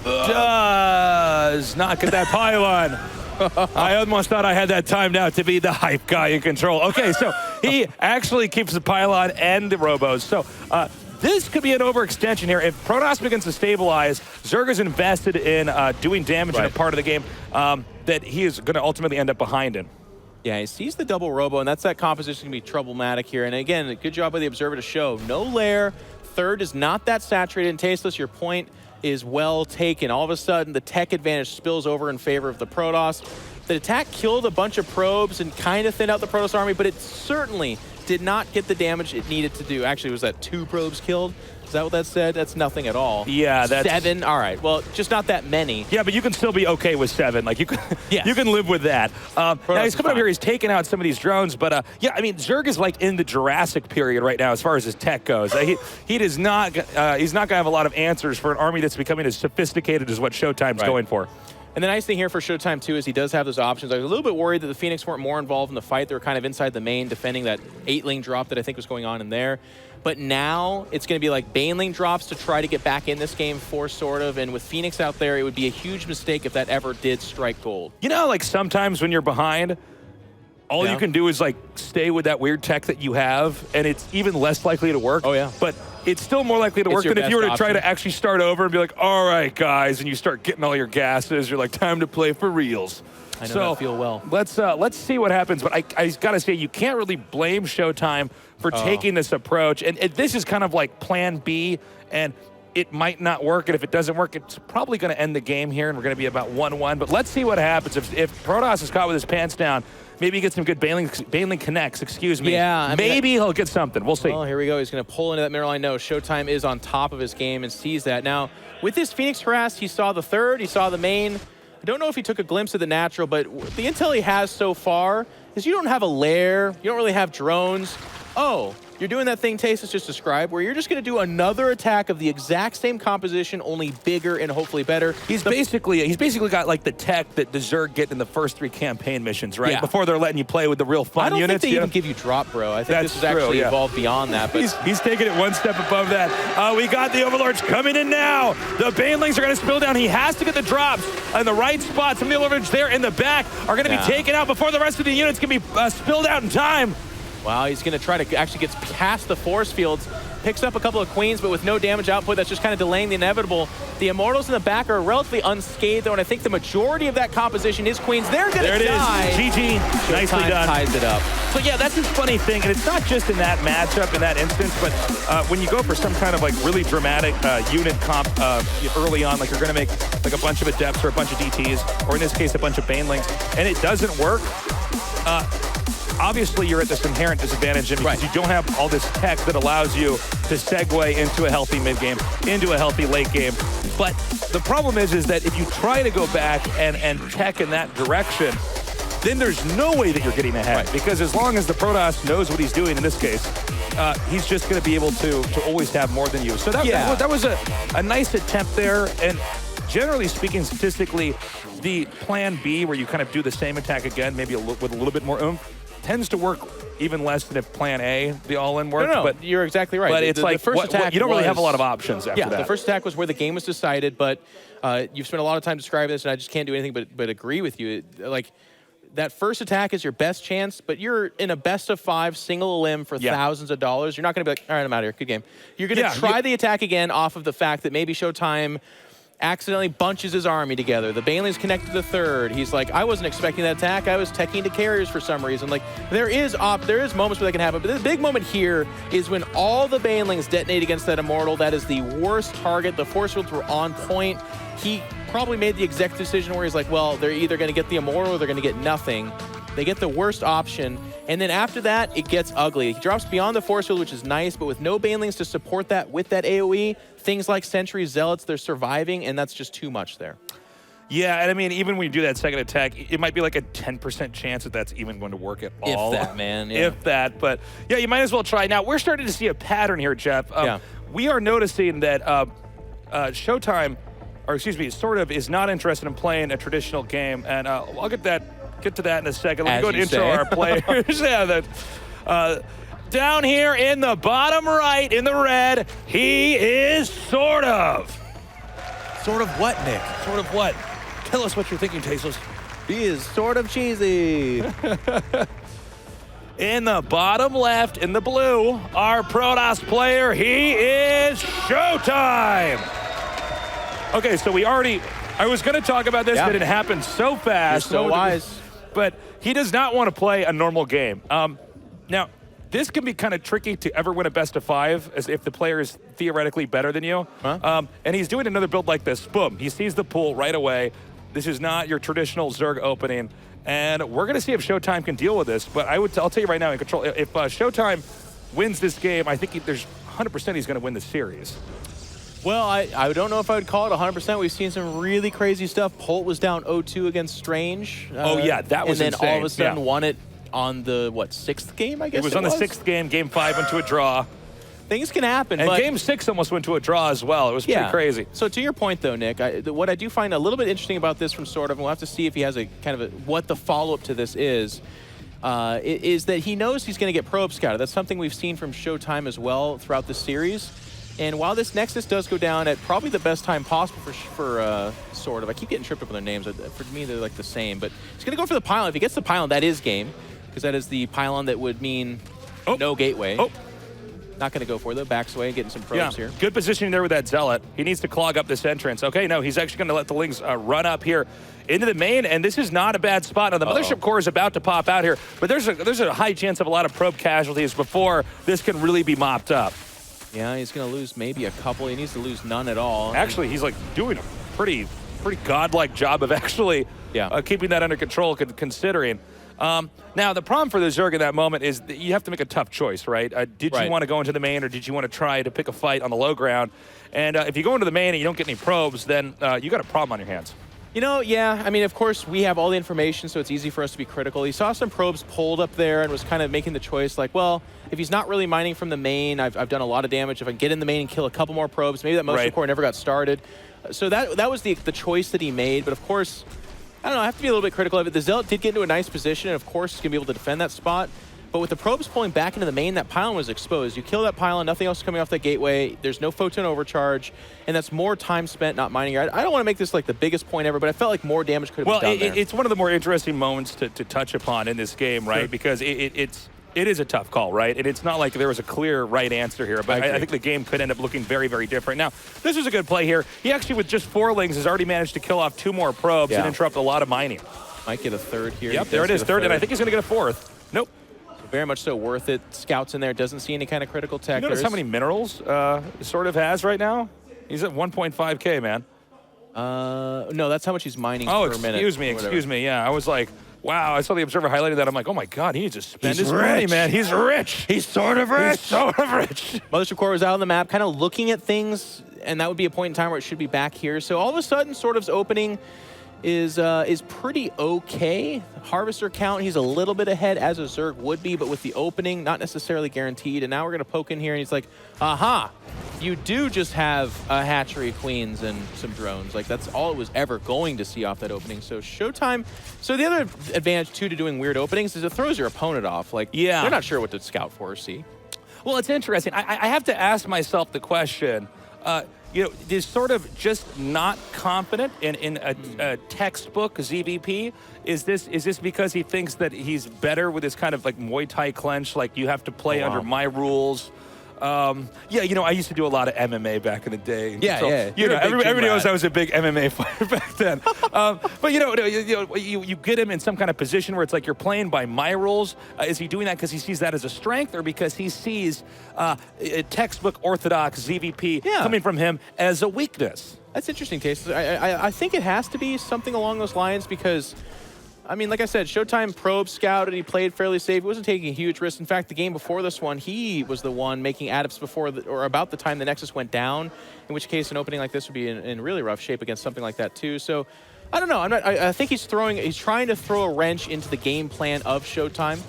does not get that pylon. I almost thought I had that timed out to be the hype guy in control. Okay, so he actually keeps the pylon and the robos. So this could be an overextension here. If Protoss begins to stabilize, Zerg is invested in doing damage in a part of the game that he is going to ultimately end up behind in. Yeah, he sees the double robo, and that's that composition can be problematic here. And again, a good job by the Observer to show no lair. Third is not that saturated and tasteless. Your point is well taken. All of a sudden, the tech advantage spills over in favor of the Protoss. The attack killed a bunch of probes and kind of thinned out the Protoss army, but it certainly did not get the damage it needed to do. Actually, was that 2 probes killed? Is that what that said? That's nothing at all. Yeah, that's 7. All right. Well, just not that many. Yeah, but you can still be okay with 7. Like you can, you can live with that. Now he's coming up here. He's taking out some of these drones, but yeah, I mean, Zerg is like in the Jurassic period right now as far as his tech goes. He does not. He's not going to have a lot of answers for an army that's becoming as sophisticated as what ShoWTimE's going for. And the nice thing here for ShoWTimE, too, is he does have those options. I was a little bit worried that the Phoenix weren't more involved in the fight. They were kind of inside the main, defending that 8-ling drop that I think was going on in there. But now it's going to be like Baneling drops to try to get back in this game for SortOf. And with Phoenix out there, it would be a huge mistake if that ever did strike gold. You know, like sometimes when you're behind, all you can do is like stay with that weird tech that you have, and it's even less likely to work. Oh, yeah. But it's still more likely to work than if you were to try to actually start over and be like, all right, guys, and you start getting all your gases. You're like, time to play for reals. I know that feel well. Let's see what happens. But I got to say, you can't really blame ShoWTimE for taking this approach. And this is kind of like plan B, and it might not work. And if it doesn't work, it's probably going to end the game here, and we're going to be about 1-1. But let's see what happens. If Protoss is caught with his pants down, maybe he gets some good Baneling connects, excuse me. Yeah. I mean, maybe he'll get something. We'll see. Oh, here we go. He's going to pull into that middle line. No, ShoWTimE is on top of his game and sees that. Now, with this Phoenix harass, he saw the third, he saw the main. I don't know if he took a glimpse of the natural, but the intel he has so far is you don't have a lair, you don't really have drones. Oh, you're doing that thing Tasteless just described, where you're just going to do another attack of the exact same composition, only bigger and hopefully better. He's basically got like the tech that the Zerg get in the first 3 campaign missions, right? Yeah. Before they're letting you play with the real fun units. I don't think they even give you drop, bro. I think this is actually evolved beyond that. But he's taking it one step above that. We got the Overlords coming in now. The Banelings are going to spill down. He has to get the drops in the right spot. Some of the Overlords there in the back are going to be taken out before the rest of the units can be spilled out in time. Wow, he's going to try to actually get past the force fields. picks up a couple of queens, but with no damage output, that's just kind of delaying the inevitable. The Immortals in the back are relatively unscathed, though, and I think the majority of that composition is queens. They're going to die. There it is. GG. Nicely done. Ties it up. So yeah, that's a funny thing, and it's not just in that matchup, in that instance, but when you go for some kind of like really dramatic unit comp early on, like you're going to make like a bunch of adepts or a bunch of DTs, or in this case, a bunch of banelings, and it doesn't work, obviously you're at this inherent disadvantage because you don't have all this tech that allows you to segue into a healthy mid game, into a healthy late game. But the problem is that if you try to go back and tech in that direction, then there's no way that you're getting ahead. Because as long as the Protoss knows what he's doing in this case, he's just going to be able to always have more than you. So that was a nice attempt there. And generally speaking, statistically, the plan B, where you kind of do the same attack again, maybe with a little bit more oomph, tends to work even less than if plan A, the all-in worked. No, but you're exactly right. But it's the first attack you don't really have a lot of options after that. The first attack was where the game was decided, but you've spent a lot of time describing this, and I just can't do anything but agree with you. Like, that first attack is your best chance, but you're in a best-of-5 single limb for thousands of dollars. You're not going to be like, all right, I'm out of here, good game. You're going to try the attack again off of the fact that maybe ShoWTimE accidentally bunches his army together. The Baneling's connected to the third. He's like, I wasn't expecting that attack. I was teching to carriers for some reason. Like, there is moments where that can happen, but the big moment here is when all the Banelings detonate against that Immortal. That is the worst target. The force fields were on point. He probably made the executive decision where he's like, well, they're either going to get the Immortal or they're going to get nothing. They get the worst option, and then after that, it gets ugly. He drops beyond the force field, which is nice, but with no Banelings to support that with that AoE, things like Sentry, Zealots, they're surviving, and that's just too much there. Yeah, and I mean, even when you do that second attack, it might be like a 10% chance that that's even going to work at all. If that, man. Yeah. If that, but yeah, you might as well try. Now, we're starting to see a pattern here, Jeff. We are noticing that ShoWTimE, or excuse me, SortOf is not interested in playing a traditional game, and I'll get to that in a second. Let me go to intro our players. Down here in the bottom right, in the red, he is SortOf. Sort of what, Nick? Sort of what? Tell us what you're thinking, Tasteless. He is sort of cheesy. In the bottom left, in the blue, our Protoss player, he is ShoWTimE. Okay, so I was going to talk about this, but it happened so fast. You're so wise. But he does not want to play a normal game. Now, this can be kind of tricky to ever win a best-of-5 as if the player is theoretically better than you. And he's doing another build like this. Boom, he sees the pool right away. This is not your traditional Zerg opening. And we're going to see if ShoWTimE can deal with this. But I'll tell you right now, in control, if ShoWTimE wins this game, I think there's 100% he's going to win the series. Well, I don't know if I would call it 100%. We've seen some really crazy stuff. Polt was down 0-2 against Strange. That was insane. And then all of a insane. sudden won it on the, sixth game, I guess it was on the sixth game. Game 5 went to a draw. Things can happen. And but game 6 almost went to a draw as well. It was pretty crazy. So to your point, though, Nick, what I do find a little bit interesting about this from SortOf, and we'll have to see if he has a kind of what the follow-up to this is that he knows he's going to get probe scouted. That's something we've seen from ShoWTimE as well throughout the series. And while this Nexus does go down at probably the best time possible for SortOf, I keep getting tripped up on their names. For me, they're like the same. But he's going to go for the pylon. If he gets the pylon, that is game, because that is the pylon that would mean no gateway. Not going to go for it, though. Backs away, getting some probes here. Good positioning there with that Zealot. He needs to clog up this entrance. Okay, no, he's actually going to let the Lings run up here into the main, and this is not a bad spot. Now, the Mothership Core is about to pop out here, but there's a high chance of a lot of probe casualties before this can really be mopped up. Yeah, he's going to lose maybe a couple. He needs to lose none at all. Actually, he's like doing a pretty godlike job of actually keeping that under control, considering. Now, the problem for the Zerg in that moment is that you have to make a tough choice, right? Did you want to go into the main, or did you want to try to pick a fight on the low ground? And if you go into the main and you don't get any probes, then you got a problem on your hands. You know, yeah. I mean, of course, we have all the information, so it's easy for us to be critical. He saw some probes pulled up there and was kind of making the choice like, well, if he's not really mining from the main, I've done a lot of damage. If I can get in the main and kill a couple more probes, maybe that Mothership Core never got started. So that was the choice that he made. But, of course, I don't know. I have to be a little bit critical of it. The Zealot did get into a nice position, and, of course, he's going to be able to defend that spot. But with the probes pulling back into the main, that pylon was exposed. You kill that pylon, nothing else is coming off that gateway. There's no photon overcharge, and that's more time spent not mining. I don't want to make this like the biggest point ever, but I felt like more damage could have been done there. It's one of the more interesting moments to touch upon in this game, right? Because it's It is a tough call, right? And it's not like there was a clear right answer here, but I think the game could end up looking very, very different. Now, this was a good play here. He actually, with just 4 lings, has already managed to kill off 2 more probes and interrupt a lot of mining. Might get a third here. Yep, there it is, third, and I think he's going to get a 4th. Nope. Very much so worth it. Scouts in there, doesn't see any kind of critical tech. You notice how many minerals SortOf has right now? He's at 1.5K, man. No, that's how much he's mining per minute. Excuse me. Yeah, I was like, wow, I saw the Observer highlighted that. I'm like, oh my God, he needs to spend his money, man. He's rich. He's sort of rich. He's sort of rich. Mothership Core was out on the map, kind of looking at things, and that would be a point in time where it should be back here. So all of a sudden, SortOf's opening is pretty okay. Harvester count, he's a little bit ahead, as a Zerg would be, but with the opening, not necessarily guaranteed. And now we're going to poke in here, and he's like, aha, you do just have a hatchery queens and some drones. Like, that's all it was ever going to see off that opening. So ShoWTimE, so the other advantage, too, to doing weird openings is it throws your opponent off. Like, they're not sure what to scout for or see. Well, it's interesting. I have to ask myself the question, you know, is SortOf just not confident in a textbook ZVP? Is this because he thinks that he's better with this kind of like Muay Thai clench, like you have to play under my rules? Yeah, you know, I used to do a lot of MMA back in the day. Yeah, so, yeah. You know, everybody knows I was a big MMA fighter back then. But you get him in some kind of position where it's like you're playing by my rules. Is he doing that because he sees that as a strength, or because he sees a textbook orthodox ZVP coming from him as a weakness? That's interesting, Case. I think it has to be something along those lines because, I mean, like I said, ShoWTimE probe scouted. He played fairly safe. He wasn't taking a huge risk. In fact, the game before this one, he was the one making adapts before or about the time the Nexus went down, in which case an opening like this would be in really rough shape against something like that too. So I don't know. I think he's trying to throw a wrench into the game plan of ShoWTimE.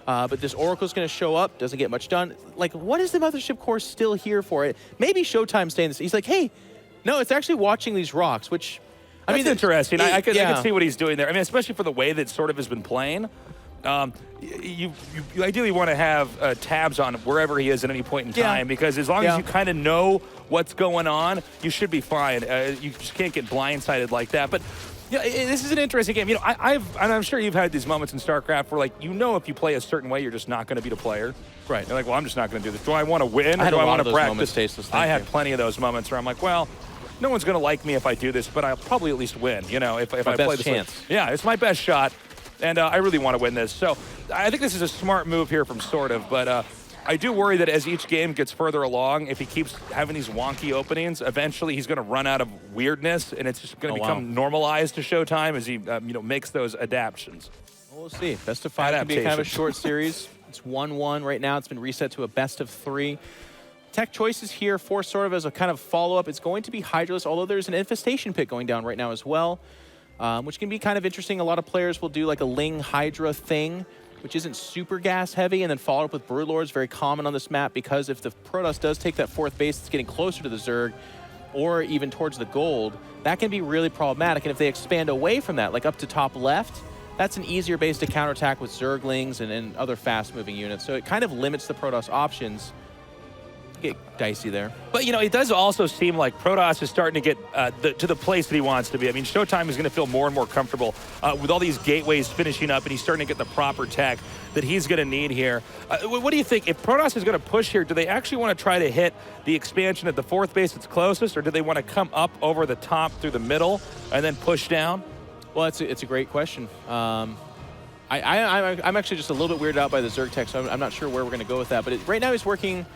But this Oracle's going to show up, doesn't get much done. Like, what is the Mothership Core still here for? It maybe ShoWTimE staying this. He's like, hey, no, it's actually watching these rocks, which. I mean, that's interesting. I can see what he's doing there. I mean, especially for the way that SortOf has been playing. You ideally want to have tabs on wherever he is at any point in time, because as long as you kind of know what's going on, you should be fine. You just can't get blindsided like that. But yeah, this is an interesting game. You know, and I'm sure you've had these moments in StarCraft where, like, you know, if you play a certain way, you're just not going to be the player. Right. You're like, well, I'm just not going to do this. Do I want to win, or do I want to practice? I had plenty of those moments where I'm like, well, no one's going to like me if I do this, but I'll probably at least win, you know, if I play this chance. Yeah, it's my best shot, and I really want to win this. So I think this is a smart move here from SortOf, but I do worry that as each game gets further along, if he keeps having these wonky openings, eventually he's going to run out of weirdness, and it's just going to become normalized to ShoWTimE as he you know, makes those adaptations. Well, we'll see. Best of 5 could be kind of a short series. It's 1-1 right now. It's been reset to a best of 3. Tech choices here for SortOf as a kind of follow-up. It's going to be Hydraless, although there's an Infestation Pit going down right now as well, which can be kind of interesting. A lot of players will do like a Ling Hydra thing, which isn't super gas heavy, and then follow up with Broodlords. Very common on this map, because if the Protoss does take that 4th base, it's getting closer to the Zerg or even towards the gold, that can be really problematic. And if they expand away from that, like up to top left, that's an easier base to counterattack with Zerglings and other fast-moving units. So it kind of limits the Protoss options. Get dicey there. But, you know, it does also seem like Protoss is starting to get to the place that he wants to be. I mean, ShoWTimE is going to feel more and more comfortable with all these gateways finishing up, and he's starting to get the proper tech that he's going to need here. What do you think? If Protoss is going to push here, do they actually want to try to hit the expansion at the 4th base that's closest, or do they want to come up over the top through the middle and then push down? Well, it's a great question. I'm actually just a little bit weirded out by the Zerg tech, so I'm not sure where we're going to go with that. But right now he's working.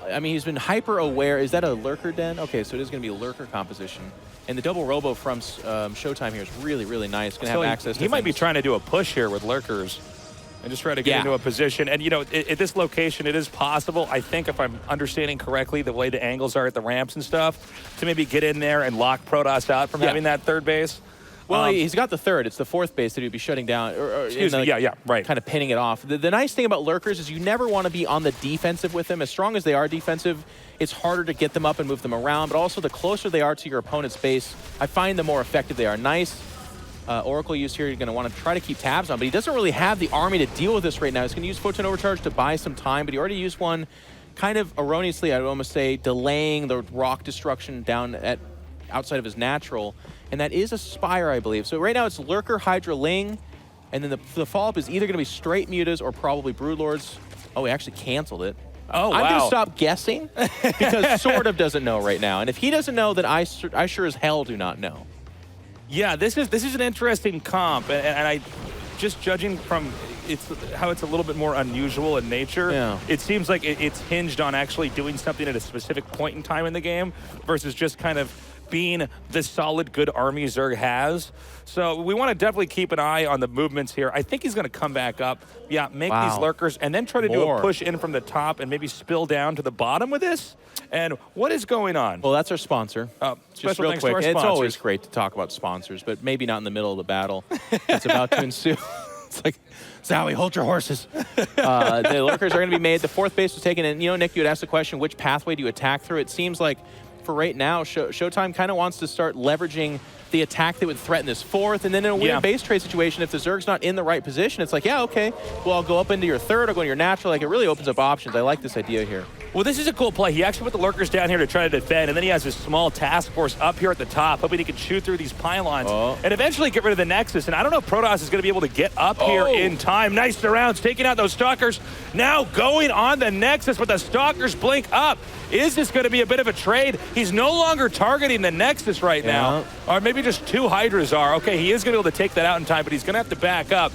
I mean, he's been hyper aware. Is that a lurker den? Okay, so it is going to be a lurker composition. And the double robo from ShoWTimE here is really, really nice. Going to have access to He might be trying to do a push here with lurkers and just try to get into a position. And, you know, at this location, it is possible, I think, if I'm understanding correctly, the way the angles are at the ramps and stuff, to maybe get in there and lock Protoss out from having that 3rd base. Well, he's got the 3rd. It's the 4th base that he'd be shutting down. Excuse me, right. Kind of pinning it off. The nice thing about lurkers is you never want to be on the defensive with them. As strong as they are defensive, it's harder to get them up and move them around. But also, the closer they are to your opponent's base, I find the more effective they are. Nice Oracle use here. You're going to want to try to keep tabs on. But he doesn't really have the army to deal with this right now. He's going to use Photon Overcharge to buy some time. But he already used one kind of erroneously, I would almost say, delaying the rock destruction down at outside of his natural. And that is a Spire, I believe. So right now it's Lurker, Hydra, Ling, And then the follow-up is either going to be straight mutas or probably Broodlords. Oh, he actually canceled it. Oh, wow. I'm going to stop guessing because SortOf doesn't know right now. And if he doesn't know, then I sure as hell do not know. Yeah, this is an interesting comp, and I just judging from how it's a little bit more unusual in nature. It seems like it's hinged on actually doing something at a specific point in time in the game versus just kind of being the solid good army Zerg has. So we want to definitely keep an eye on the movements here. I think he's going to come back up, make these lurkers, and then try to do a push in from the top and maybe spill down to the bottom with this. And what is going on? Well, that's our sponsor. Just real quick, it's always great to talk about sponsors, but maybe not in the middle of the battle that's about to ensue. It's like, Zowie, hold your horses. The lurkers are going to be made. The 4th base was taken, and Nick, you had asked the question, which pathway do you attack through? It seems like for right now, ShoWTimE kind of wants to start leveraging the attack that would threaten this 4th, and then in a weird base trade situation, if the Zerg's not in the right position, it's like, okay, well, I'll go up into your 3rd, I'll go into your natural. Like, it really opens up options. I like this idea here. Well, this is a cool play. He actually put the lurkers down here to try to defend, and then he has this small task force up here at the top, hoping he can shoot through these pylons and eventually get rid of the Nexus. And I don't know if Protoss is going to be able to get up here in time. Nice rounds, taking out those Stalkers. Now going on the Nexus, but the Stalkers blink up. Is this going to be a bit of a trade? He's no longer targeting the Nexus right now. Or maybe just 2 Hydras are. Okay, he is going to be able to take that out in time, but he's going to have to back up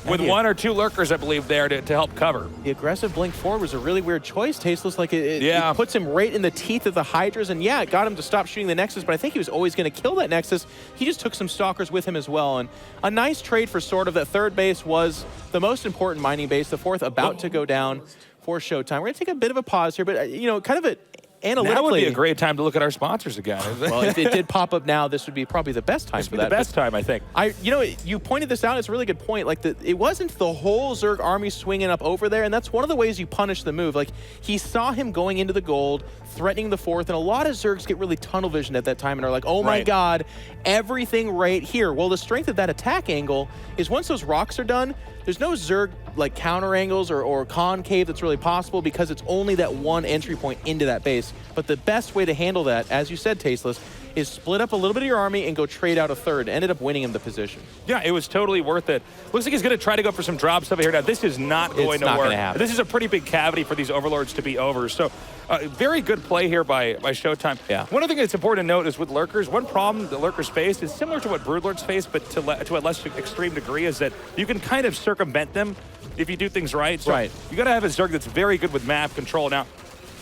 with 1 or 2 lurkers, I believe, there to help cover. The aggressive blink forward was a really weird choice, Tasteless. Like, it puts him right in the teeth of the Hydras, and it got him to stop shooting the Nexus, but I think he was always going to kill that Nexus. He just took some Stalkers with him as well, and a nice trade for SortOf. That 3rd base was the most important mining base. The 4th about to go down for ShoWTimE. We're going to take a bit of a pause here, but, kind of analytically. Now would be a great time to look at our sponsors again. Well, if it did pop up now, this would be probably the best time for that. The best time, I think. You pointed this out. It's a really good point. Like, it wasn't the whole Zerg army swinging up over there, and that's one of the ways you punish the move. Like, he saw him going into the gold, threatening the 4th, and a lot of Zergs get really tunnel vision at that time and are like, oh my God, everything right here. Well, the strength of that attack angle is once those rocks are done, there's no Zerg like counter angles or concave that's really possible because it's only that one entry point into that base. But the best way to handle that, as you said, Tasteless, is split up a little bit of your army and go trade out a 3rd. Ended up winning him the position. Yeah, it was totally worth it. Looks like he's going to try to go for some drops over here. Now, this is not going to work. Happen. This is a pretty big cavity for these Overlords to be over. So, very good play here by ShoWTimE. Yeah. One other thing that's important to note is with Lurkers, one problem the Lurkers face is similar to what Broodlords face, but to a less extreme degree, is that you can kind of circumvent them if you do things right. So you got to have a Zerg that's very good with map control. Now,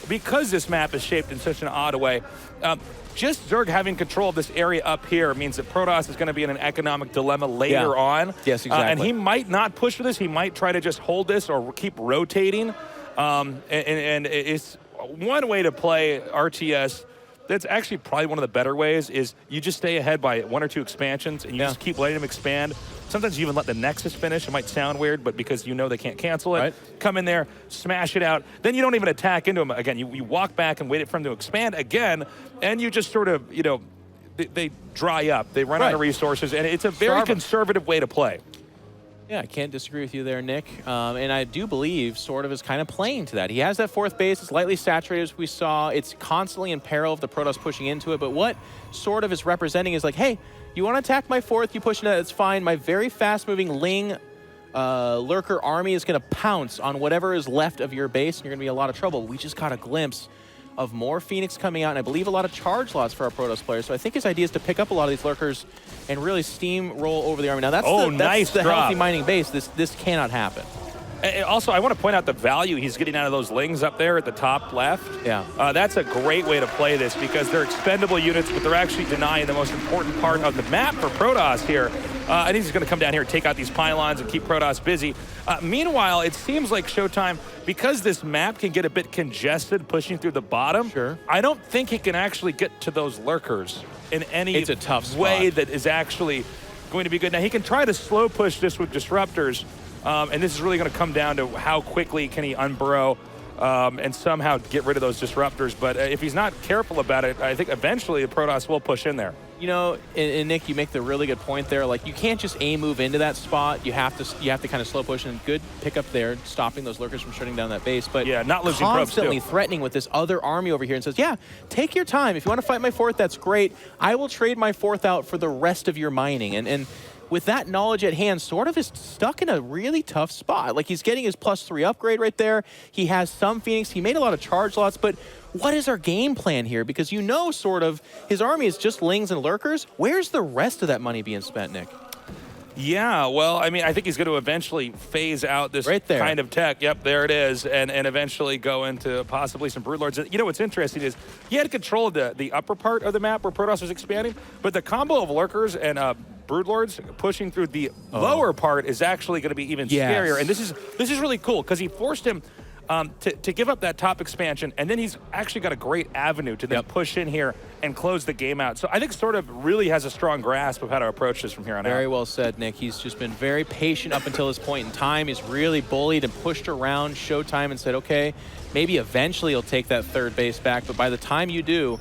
because this map is shaped in such an odd way, just Zerg having control of this area up here means that Protoss is going to be in an economic dilemma later on. Yes, exactly. And he might not push for this. He might try to just hold this or keep rotating. And it's one way to play RTS. That's actually probably one of the better ways is you just stay ahead by 1 or 2 expansions and you just keep letting them expand. Sometimes you even let the Nexus finish. It might sound weird, but because you know they can't cancel it, come in there, smash it out. Then you don't even attack into them again. You walk back and wait for them to expand again, and you just sort of, they dry up. They run out of resources, and it's a very conservative way to play. Yeah, I can't disagree with you there, Nick. And I do believe SortOf is kind of playing to that. He has that 4th base. It's lightly saturated, as we saw. It's constantly in peril of the Protoss pushing into it. But what SortOf is representing is like, hey, you want to attack my 4th, you push into that, it's fine. My very fast-moving Ling Lurker army is going to pounce on whatever is left of your base, and you're going to be in a lot of trouble. We just got a glimpse of more Phoenix coming out, and I believe a lot of charge lots for our Protoss players. So I think his idea is to pick up a lot of these Lurkers and really steamroll over the army. Now, that's the healthy mining base. This cannot happen. And also, I want to point out the value he's getting out of those Lings up there at the top left. Yeah. That's a great way to play this because they're expendable units, but they're actually denying the most important part of the map for Protoss here. I think he's going to come down here and take out these pylons and keep Protoss busy. Meanwhile, it seems like ShoWTimE, because this map can get a bit congested pushing through the bottom, I don't think he can actually get to those Lurkers in any it's a tough way that is actually going to be good. Now, he can try to slow push this with Disruptors, and this is really going to come down to how quickly can he unburrow and somehow get rid of those Disruptors. But if he's not careful about it, I think eventually the Protoss will push in there. And Nick, you make the really good point there. Like, you can't just move into that spot. You have to kind of slow push, and good pickup there, stopping those Lurkers from shutting down that base. But not losing constantly threatening with this other army over here and says, yeah, take your time. If you want to fight my 4th, that's great. I will trade my 4th out for the rest of your mining. And with that knowledge at hand, SortOf is stuck in a really tough spot. Like, he's getting his +3 upgrade right there. He has some Phoenix. He made a lot of charge lots, but what is our game plan here? Because you know, SortOf, his army is just Lings and Lurkers. Where's the rest of that money being spent, Nick? Yeah, well, I mean, I think he's going to eventually phase out this kind of tech. Yep, there it is, and eventually go into possibly some Broodlords. You know what's interesting is he had control of the upper part of the map where Protoss was expanding, but the combo of Lurkers and Broodlords pushing through the lower part is actually going to be even scarier. And this is really cool because he forced him to give up that top expansion, and then he's actually got a great avenue to then push in here and close the game out. So I think SortOf really has a strong grasp of how to approach this from here on out. Very well said, Nick. He's just been very patient up until this point in time. He's really bullied and pushed around ShoWTimE and said, okay, maybe eventually he'll take that third base back, but by the time you do,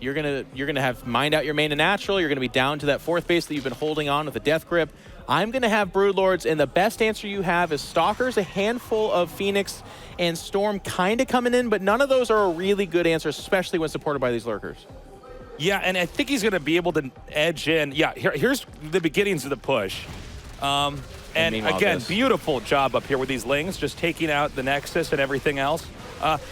you're gonna have mined out your main and natural. You're gonna be down to that fourth base that you've been holding on with a death grip. I'm gonna have Broodlords, and the best answer you have is Stalkers, a handful of Phoenix, and Storm kind of coming in, but none of those are a really good answer, especially when supported by these Lurkers. Yeah, and I think he's going to be able to edge in. Yeah, here's the beginnings of the push. And again, beautiful job up here with these Lings, just taking out the Nexus and everything else.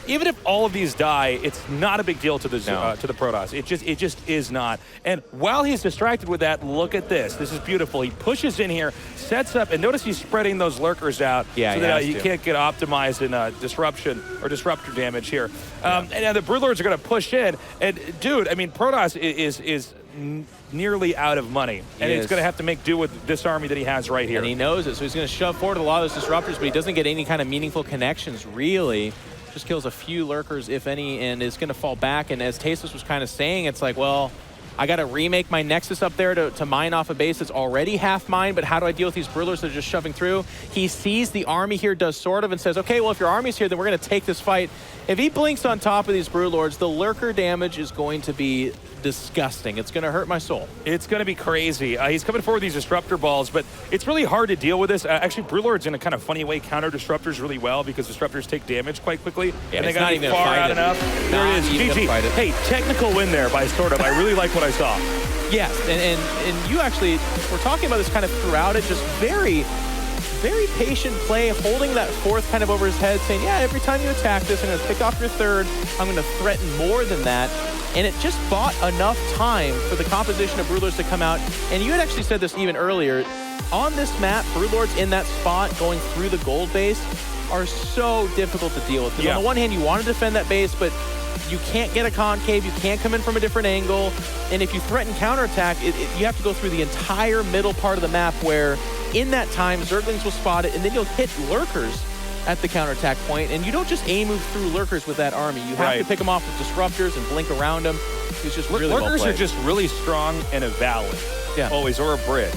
Even if all of these die, it's not a big deal to the Protoss. It just is not. And while he's distracted with that, look at this. This is beautiful. He pushes in here, sets up, and notice he's spreading those Lurkers out so that he can't get optimized in disruption or disruptor damage here. And the Broodlords are going to push in. And dude, I mean, Protoss is nearly out of money, and it's going to have to make do with this army that he has right here. And he knows it, so he's going to shove forward a lot of those disruptors, but he doesn't get any kind of meaningful connections, really. Just kills a few Lurkers, if any, and is going to fall back. And as Tasteless was kind of saying, it's like, well, I got to remake my Nexus up there to mine off a base that's already half mined, but how do I deal with these Broodlords that are just shoving through? He sees the army here, does SortOf, and says, okay, well, if your army's here, then we're going to take this fight. If he blinks on top of these Broodlords, the Lurker damage is going to be disgusting. It's going to hurt my soul. It's going to be crazy. He's coming forward with these disruptor balls, but it's really hard to deal with this. Actually, Broodlords in a kind of funny way counter disruptors really well because disruptors take damage quite quickly, and they got to be far out enough. There it is. GG. Hey, technical win there by SortOf. I really like what I saw. Yes, and you actually were talking about this kind of throughout it, just very patient play, holding that fourth kind of over his head, saying, yeah, every time you attack this, I'm going to pick off your third. I'm going to threaten more than that. And it just bought enough time for the composition of Broodlords to come out. And you had actually said this even earlier. On this map, Broodlords in that spot going through the gold base are so difficult to deal with. Because on the one hand, you want to defend that base, but you can't get a concave, you can't come in from a different angle. And if you threaten counterattack, you have to go through the entire middle part of the map where in that time, Zerglings will spot it, and then you'll hit Lurkers at the counterattack point, and you don't just move through Lurkers with that army. You have to pick them off with disruptors and blink around them. It's just really Lurkers are just really strong in a valley, always, or a bridge.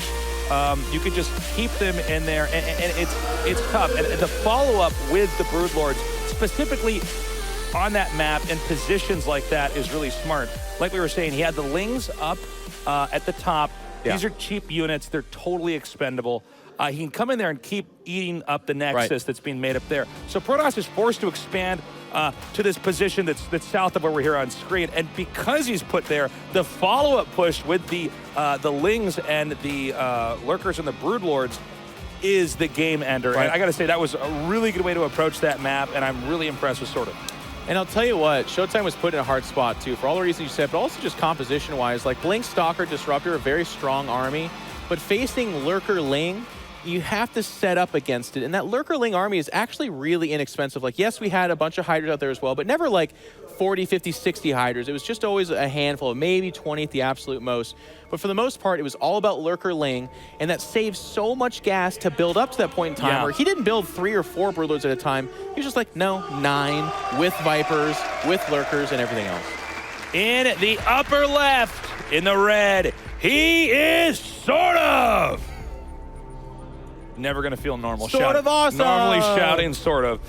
You could just keep them in there, and it's tough. And the follow-up with the Broodlords, specifically on that map and positions like that, is really smart. Like we were saying, he had the Lings up at the top. These are cheap units. They're totally expendable. He can come in there and keep eating up the Nexus that's being made up there. So Protoss is forced to expand to this position that's south of where we're here on screen. And because he's put there, the follow-up push with the Lings and the Lurkers and the Broodlords is the game ender. And I got to say, that was a really good way to approach that map, and I'm really impressed with SortOf. And I'll tell you what, ShoWTimE was put in a hard spot, too, for all the reasons you said, but also just composition-wise. Like, Blink, Stalker, Disruptor, a very strong army, but facing Lurker Ling, you have to set up against it. And that Lurker Ling army is actually really inexpensive. Like, yes, we had a bunch of Hydras out there as well, but never like 40, 50, 60 Hydras. It was just always a handful, maybe 20 at the absolute most. But for the most part, it was all about Lurker Ling, and that saves so much gas to build up to that point in time where he didn't build 3 or 4 Broodlords at a time. He was just like, no, 9 with Vipers, with Lurkers, and everything else. In the upper left, in the red, he is SortOf. Never going to feel normal. SortOf awesome. Normally shouting SortOf.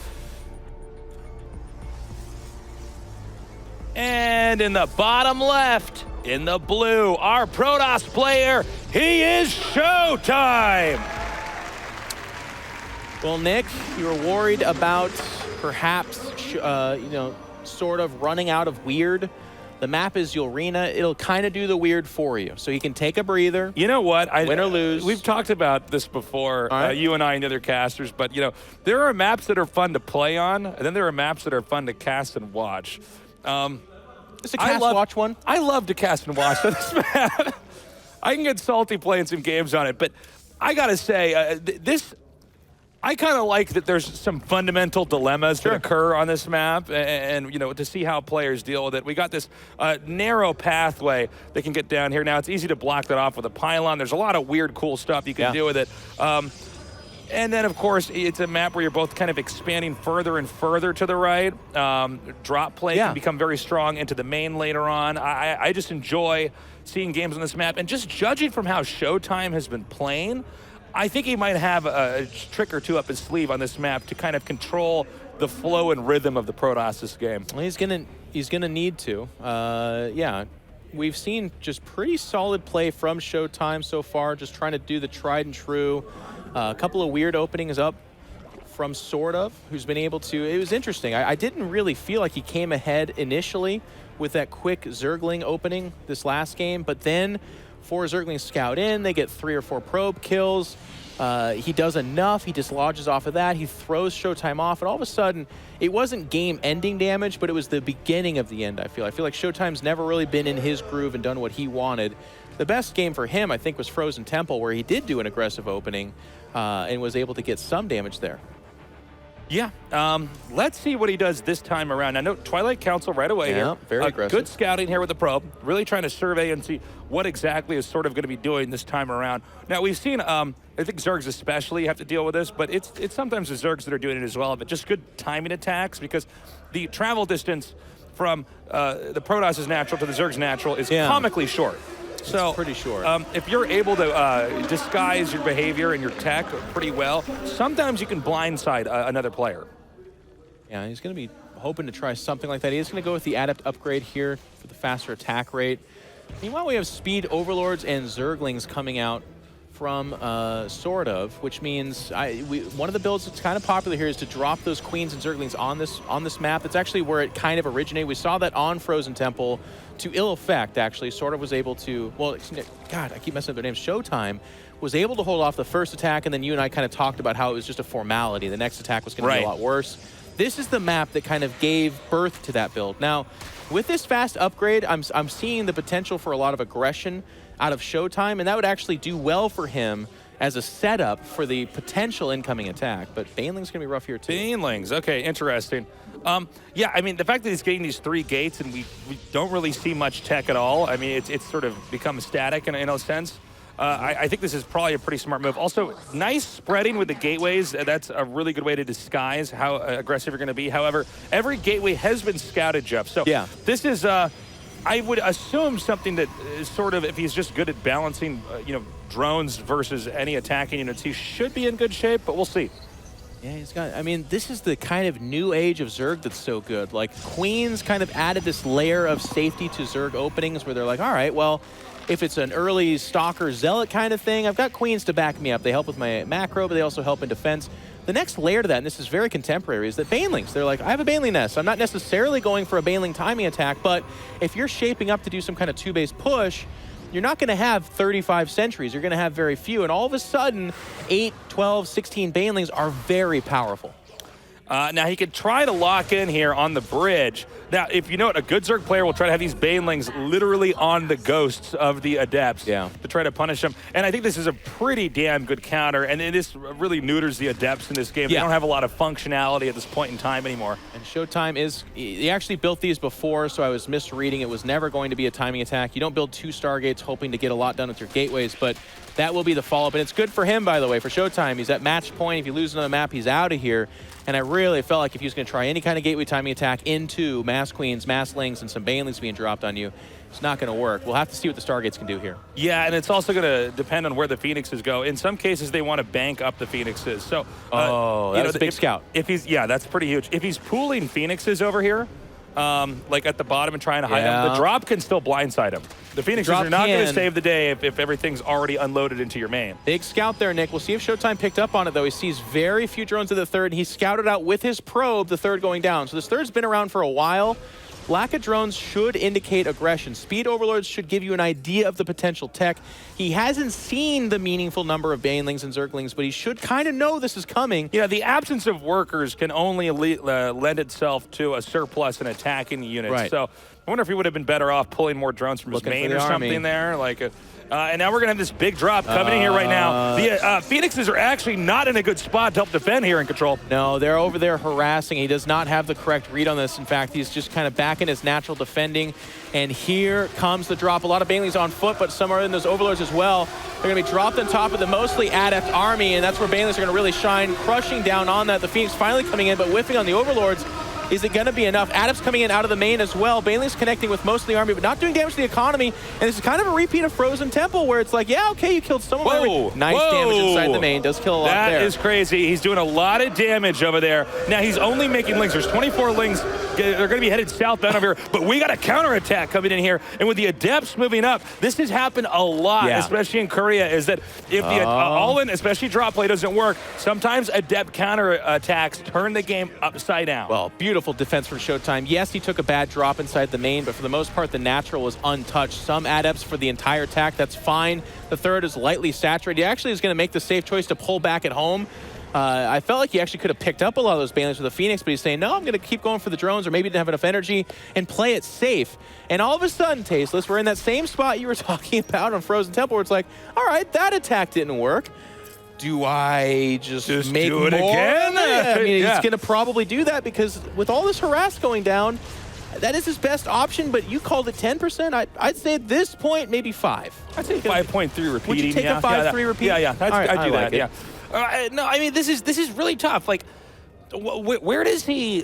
And in the bottom left, in the blue, our Protoss player, he is ShoWTimE. Well, Nick, you were worried about perhaps, SortOf running out of weird The map is Yulrina. It'll kind of do the weird for you. So he can take a breather. You know what? Win or lose. We've talked about this before, Right. you and I and the other casters, but there are maps that are fun to play on, and then there are maps that are fun to cast and watch. It's a cast watch one. I love to cast and watch this map. I can get salty playing some games on it, but I gotta say, I kind of like that there's some fundamental dilemmas that occur on this map, and to see how players deal with it. We got this narrow pathway they can get down here. Now, it's easy to block that off with a pylon. There's a lot of weird, cool stuff you can do with it. And then, of course, it's a map where you're both kind of expanding further and further to the right. Drop play can become very strong into the main later on. I just enjoy seeing games on this map. And just judging from how ShoWTimE has been playing, I think he might have a trick or two up his sleeve on this map to kind of control the flow and rhythm of the Protoss game. Well, he's gonna need to. Yeah, we've seen just pretty solid play from ShoWTimE so far, just trying to do the tried and true. A couple of weird openings up from SortOf, who's been able to. It was interesting. I didn't really feel like he came ahead initially with that quick Zergling opening this last game, but then 4 Zerglings scout in, they get 3 or 4 probe kills. He does enough, he dislodges off of that, he throws ShoWTimE off, and all of a sudden, it wasn't game-ending damage, but it was the beginning of the end, I feel. I feel like ShoWTimE's never really been in his groove and done what he wanted. The best game for him, I think, was Frozen Temple, where he did do an aggressive opening and was able to get some damage there. Yeah, let's see what he does this time around. I know Twilight Council right away here. Very aggressive. Good scouting here with the probe, really trying to survey and see what exactly is sort of going to be doing this time around. Now, we've seen, I think Zergs especially have to deal with this, but it's sometimes the Zergs that are doing it as well, but just good timing attacks, because the travel distance from the Protoss' natural to the Zerg's natural is comically short. So it's pretty short. If you're able to disguise your behavior and your tech pretty well, sometimes you can blindside another player. Yeah, he's going to be hoping to try something like that. He's going to go with the Adept upgrade here for the faster attack rate. Meanwhile, we have Speed Overlords and Zerglings coming out from SortOf, which means one of the builds that's kind of popular here is to drop those Queens and Zerglings on this map. That's actually where it kind of originated. We saw that on Frozen Temple to ill effect, actually. SortOf was able to, well, God, I keep messing up their names. ShoWTimE was able to hold off the first attack, and then you and I kind of talked about how it was just a formality. The next attack was going to be a lot worse. This is the map that kind of gave birth to that build. Now, with this fast upgrade, I'm seeing the potential for a lot of aggression out of ShoWTimE, and that would actually do well for him as a setup for the potential incoming attack. But Baneling's going to be rough here, too. Banelings, okay, interesting. Yeah, I mean, the fact that he's getting these 3 gates and we don't really see much tech at all, I mean, it's sort of become static in a sense. I think this is probably a pretty smart move. Also, nice spreading with the gateways. That's a really good way to disguise how aggressive you're going to be. However, every gateway has been scouted, Jeff. So this is, I would assume, something that is sort of, if he's just good at balancing, drones versus any attacking units, he should be in good shape, but we'll see. Yeah, he's got, I mean, this is the kind of new age of Zerg that's so good. Like, Queens kind of added this layer of safety to Zerg openings where they're like, all right, well, if it's an early Stalker Zealot kind of thing, I've got Queens to back me up. They help with my macro, but they also help in defense. The next layer to that, and this is very contemporary, is that Banelings. They're like, I have a Baneling nest. I'm not necessarily going for a Baneling timing attack, but if you're shaping up to do some kind of 2-base push, you're not going to have 35 sentries. You're going to have very few. And all of a sudden, 8, 12, 16 Banelings are very powerful. Now, he could try to lock in here on the bridge. Now, if you know it, a good Zerg player will try to have these Banelings literally on the ghosts of the Adepts to try to punish them. And I think this is a pretty damn good counter, and it is really neuters the Adepts in this game. They don't have a lot of functionality at this point in time anymore. And ShoWTimE is, he actually built these before, so I was misreading. It was never going to be a timing attack. You don't build 2 Stargates hoping to get a lot done with your gateways, but that will be the follow-up. And it's good for him, by the way, for ShoWTimE. He's at match point. If you lose another map, he's out of here. And I really felt like if he was going to try any kind of gateway timing attack into Mass Queens, Mass Lings, and some Banelings being dropped on you, it's not going to work. We'll have to see what the Stargates can do here. Yeah, and it's also going to depend on where the Phoenixes go. In some cases, they want to bank up the Phoenixes. So, that's a big scout. If he's, that's pretty huge. If he's pooling Phoenixes over here, like at the bottom and trying to hide them, the drop can still blindside him. The Phoenixes are not going to save the day if everything's already unloaded into your main. Big scout there, Nick. We'll see if ShoWTimE picked up on it, though. He sees very few drones to the third, and he scouted out with his probe the third going down. So this third's been around for a while. lack of drones should indicate aggression. Speed overlords should give you an idea of the potential tech. He hasn't seen the meaningful number of banelings and zerglings, but he should kind of know this is coming. Yeah, the absence of workers can only lend itself to a surplus in attacking units. Right. So I wonder if he would have been better off pulling more drones from his main or something there. And now we're going to have this big drop coming in here right now. The Phoenixes are actually not in a good spot to help defend here in control. No, they're over there harassing. He does not have the correct read on this. In fact, he's just kind of back in his natural defending. And here comes the drop. A lot of banelings on foot, but some are in those overlords as well. They're going to be dropped on top of the mostly adept army, and that's where banelings are going to really shine, crushing down on that. The Phoenix finally coming in, but whiffing on the overlords. Is it going to be enough? Adepts coming in out of the main as well. Banelings connecting with most of the army, but not doing damage to the economy. And this is kind of a repeat of Frozen Temple, where it's like, yeah, okay, you killed some of them. Nice damage inside the main. Does kill a lot there. That is crazy. He's doing a lot of damage over there. Now, he's only making lings. There's 24 lings. They're going to be headed southbound over here. But we got a counterattack coming in here. And with the Adepts moving up, this has happened a lot, especially in Korea, is that if the all-in, especially drop play, doesn't work, sometimes Adept counterattacks turn the game upside down. Well, beautiful defense from ShoWTimE. Yes, he took a bad drop inside the main, but for the most part, the natural was untouched. Some Adepts for the entire attack, that's fine. The third is lightly saturated. He actually is going to make the safe choice to pull back at home. I felt like he actually could have picked up a lot of those banelings with the Phoenix, but he's saying, no, I'm going to keep going for the drones, or maybe didn't have enough energy, and play it safe. And all of a sudden, Tasteless, we're in that same spot you were talking about on Frozen Temple, where it's like, all right, that attack didn't work. Do I just make do it more? again? I mean, he's going to probably do that, because with all this harass going down, that is his best option, but you called it 10%. I'd say at this point, maybe 5. I'd say 5.3 repeating. Would you take a 5.3 repeat? Yeah. I'd do like that, no, I mean, this is really tough. Like, where does he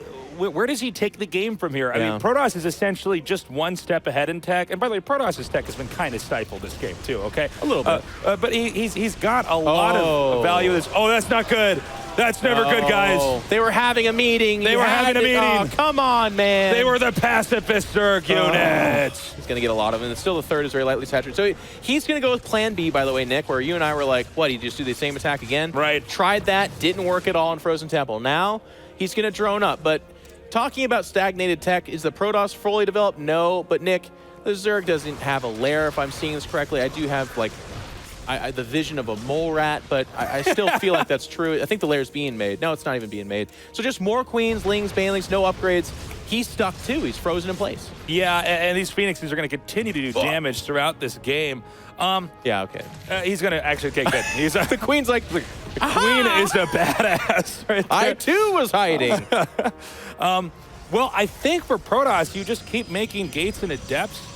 take the game from here? I mean, Protoss is essentially just one step ahead in tech. And by the way, Protoss's tech has been kind of stifled this game too, okay? A little bit. But he's got a lot of value. That's not good. That's never good, guys. They were having a meeting. They were having a meeting. Oh, come on, man. They were the pacifist Zerg units. He's going to get a lot of them. And still the third is very lightly saturated. So he's going to go with plan B, by the way, Nick, where you and I were like, what, he just do the same attack again? Right. Tried that. Didn't work at all in Frozen Temple. Now he's going to drone up. But talking about stagnated tech, is the Protoss fully developed? No. But Nick, the Zerg doesn't have a lair, if I'm seeing this correctly. I do have, like, the vision of a mole rat, but I still feel like that's true. I think the lair's being made. No, it's not even being made. So just more queens, lings, banelings, no upgrades. He's stuck too. He's frozen in place. Yeah, and these Phoenixes are going to continue to do damage throughout this game. Yeah, okay. He's going to actually, okay, good. He's, the queen's like, the queen is a badass right there. I too was hiding. Well, I think for Protoss, you just keep making gates and Adepts.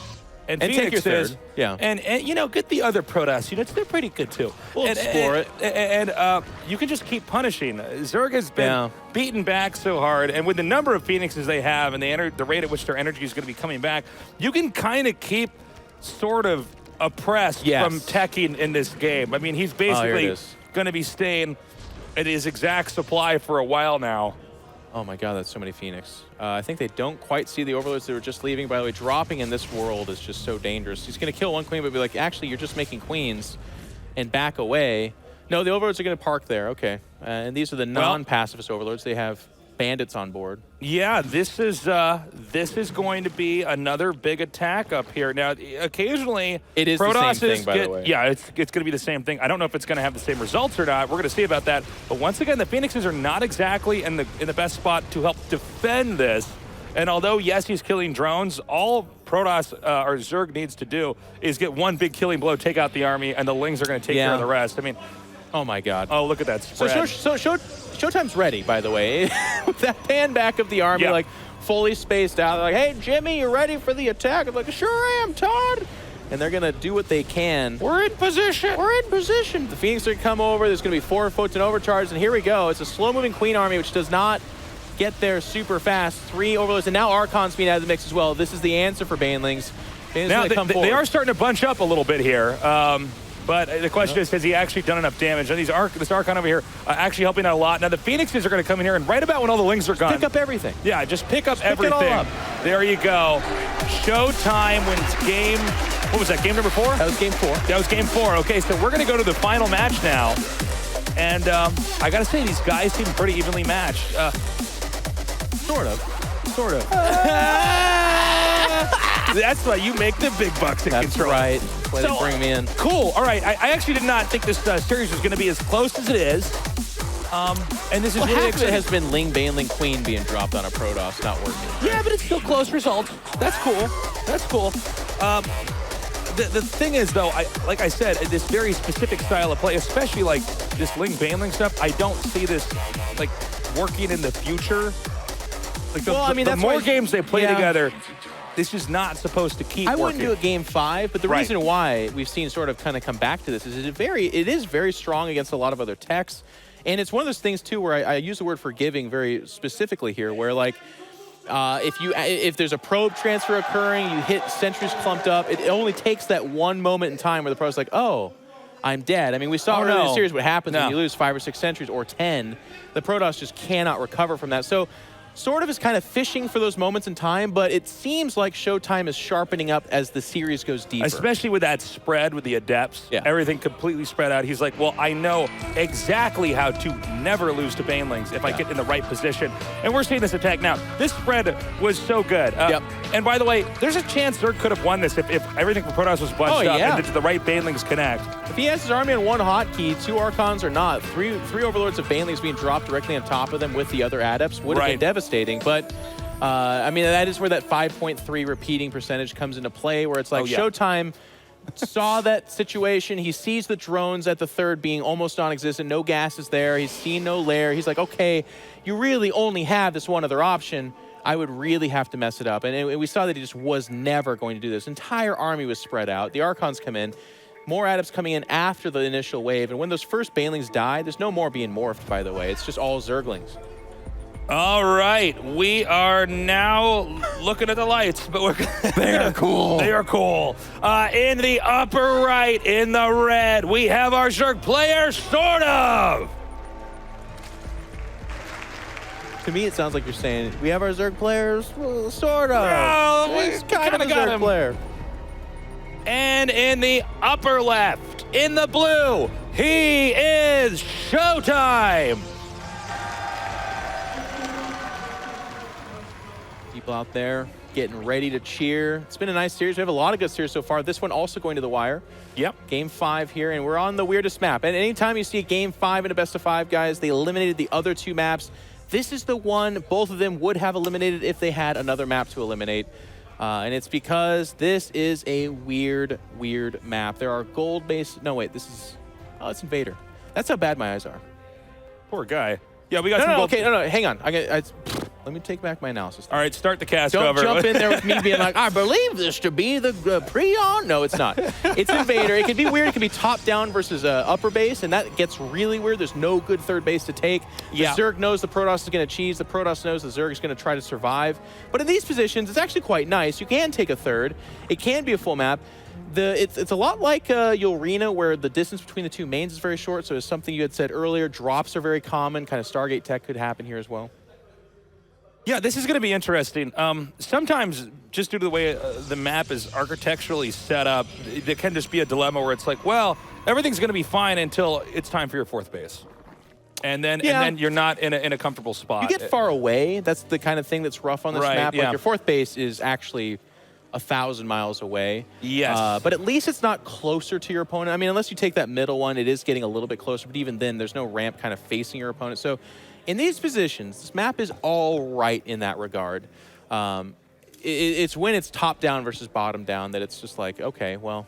And take your third. Yeah. And you know, get the other Protoss units. They're pretty good too. We'll explore it. And you can just keep punishing. Zerg has been beaten back so hard, and with the number of Phoenixes they have and the rate at which their energy is going to be coming back, you can kind of keep sort of oppressed from teching in this game. I mean, he's basically going to be staying at his exact supply for a while now. Oh my god, that's so many Phoenix. I think they don't quite see the overlords they were just leaving. By the way, dropping in this world is just so dangerous. He's going to kill one queen, but be like, actually, you're just making queens, and back away. No, the overlords are going to park there. Okay. And these are the non-pacifist overlords. They have bandits on board. Yeah, this is going to be another big attack up here. Now, occasionally, it is Protoss the same thing, by the way. Yeah, it's going to be the same thing. I don't know if it's going to have the same results or not. We're going to see about that. But once again, the Phoenixes are not exactly in the best spot to help defend this. And although, yes, he's killing drones, all Protoss or Zerg needs to do is get one big killing blow, take out the army, and the Lings are going to take care of the rest. I mean, oh my god. Oh, look at that spread. So ShoWTimE's ready, by the way. With that pan back of the army, like fully spaced out. They're like, hey, Jimmy, you ready for the attack? I'm like, sure am, Todd. And they're going to do what they can. We're in position. We're in position. The Phoenix are going to come over. There's going to be 4 Photon overcharges. And here we go. It's a slow-moving Queen army, which does not get there super fast. 3 overlords. And now Archon's being out of the mix as well. This is the answer for Banelings. Now, they are starting to bunch up a little bit here. But the question is, has he actually done enough damage? And this Archon over here actually helping out a lot. Now, the Phoenixes are going to come in here, and right about when all the Lings are gone. Pick up everything. Yeah, just pick up everything. Pick it all up. There you go. ShoWTimE wins game. What was that, game number 4? That was game 4. That was game 4. Okay, so we're going to go to the final match now. And I got to say, these guys seem pretty evenly matched. Sort of. That's why you make the big bucks in That's control. right. Why they bring me in. Cool. All right. I actually did not think this series was going to be as close as it is. And this is really half of it exciting. has been Ling Baneling Queen being dropped on a Protoss, not working. Yeah, but it's still close results. That's cool. That's cool. The thing is, though, like I said, this very specific style of play, especially like this Ling Baneling stuff, I don't see this like working in the future. Like the more games they play together, this is not supposed to keep I working. wouldn't do a game 5, but the reason why we've seen sort of kind of come back to this is it is very strong against a lot of other techs. And it's one of those things, too, where I use the word forgiving very specifically here, where, like, if there's a probe transfer occurring, you hit sentries clumped up, it only takes that one moment in time where the pro's like, oh, I'm dead. I mean, we saw earlier in the series what happens when you lose 5 or 6 sentries or 10. The Protoss just cannot recover from that. So SortOf is kind of fishing for those moments in time, but it seems like ShoWTimE is sharpening up as the series goes deeper. Especially with that spread with the Adepts, everything completely spread out. He's like, well, I know exactly how to never lose to Banelings if I get in the right position. And we're seeing this attack now. This spread was so good. And by the way, there's a chance Zerg could have won this if everything for Protoss was bunched up and the right Banelings connect. If he has his army on one hotkey, 2 Archons or not, three Overlords of Banelings being dropped directly on top of them with the other Adepts would have been devastating. But, I mean, that is where that 5.3 repeating percentage comes into play, where it's like ShoWTimE saw that situation. He sees the drones at the third being almost non-existent. No gas is there. He's seen no lair. He's like, okay, you really only have this one other option. I would really have to mess it up. And we saw that he just was never going to do this. Entire army was spread out. The Archons come in. More Adepts coming in after the initial wave. And when those first Banelings die, there's no more being morphed, by the way. It's just all Zerglings. All right, we are now looking at the lights, but they are cool. They are cool. In the upper right, in the red, we have our Zerg player, SortOf. To me, it sounds like you're saying, we have our Zerg players, well, SortOf. No, he's kind of a Zerg player. And in the upper left, in the blue, he is ShoWTimE. People out there getting ready to cheer. It's been a nice series. We have a lot of good series so far. This one also going to the wire. Yep. Game 5 here, and we're on the weirdest map. And anytime you see a Game 5 in a best of 5, guys, they eliminated the other 2 maps. This is the one both of them would have eliminated if they had another map to eliminate. And it's because this is a weird, weird map. There are gold-based... No, wait, this is... Oh, it's Invader. That's how bad my eyes are. Poor guy. Yeah, we got some gold. Okay, no, hang on. Let me take back my analysis. All right, start the cast Don't cover. jump in there with me being like, I believe this to be the Prion. No, it's not. It's Invader. It can be weird. It can be top down versus upper base, and that gets really weird. There's no good third base to take. The Zerg knows the Protoss is going to cheese. The Protoss knows the Zerg is going to try to survive. But in these positions, it's actually quite nice. You can take a third. It can be a full map. It's a lot like Yulrina, where the distance between the 2 mains is very short. So it's something you had said earlier. Drops are very common. Kind of Stargate tech could happen here as well. Yeah, this is going to be interesting. Sometimes, just due to the way the map is architecturally set up, there can just be a dilemma where it's like, well, everything's going to be fine until it's time for your 4th base. And then you're not in a comfortable spot. You get far away. That's the kind of thing that's rough on this map. Like your 4th base is actually 1,000 miles away. Yes. But at least it's not closer to your opponent. I mean, unless you take that middle one, it is getting a little bit closer. But even then, there's no ramp kind of facing your opponent. So in these positions, this map is all right in that regard. It's when it's top down versus bottom down that it's just like, okay, well,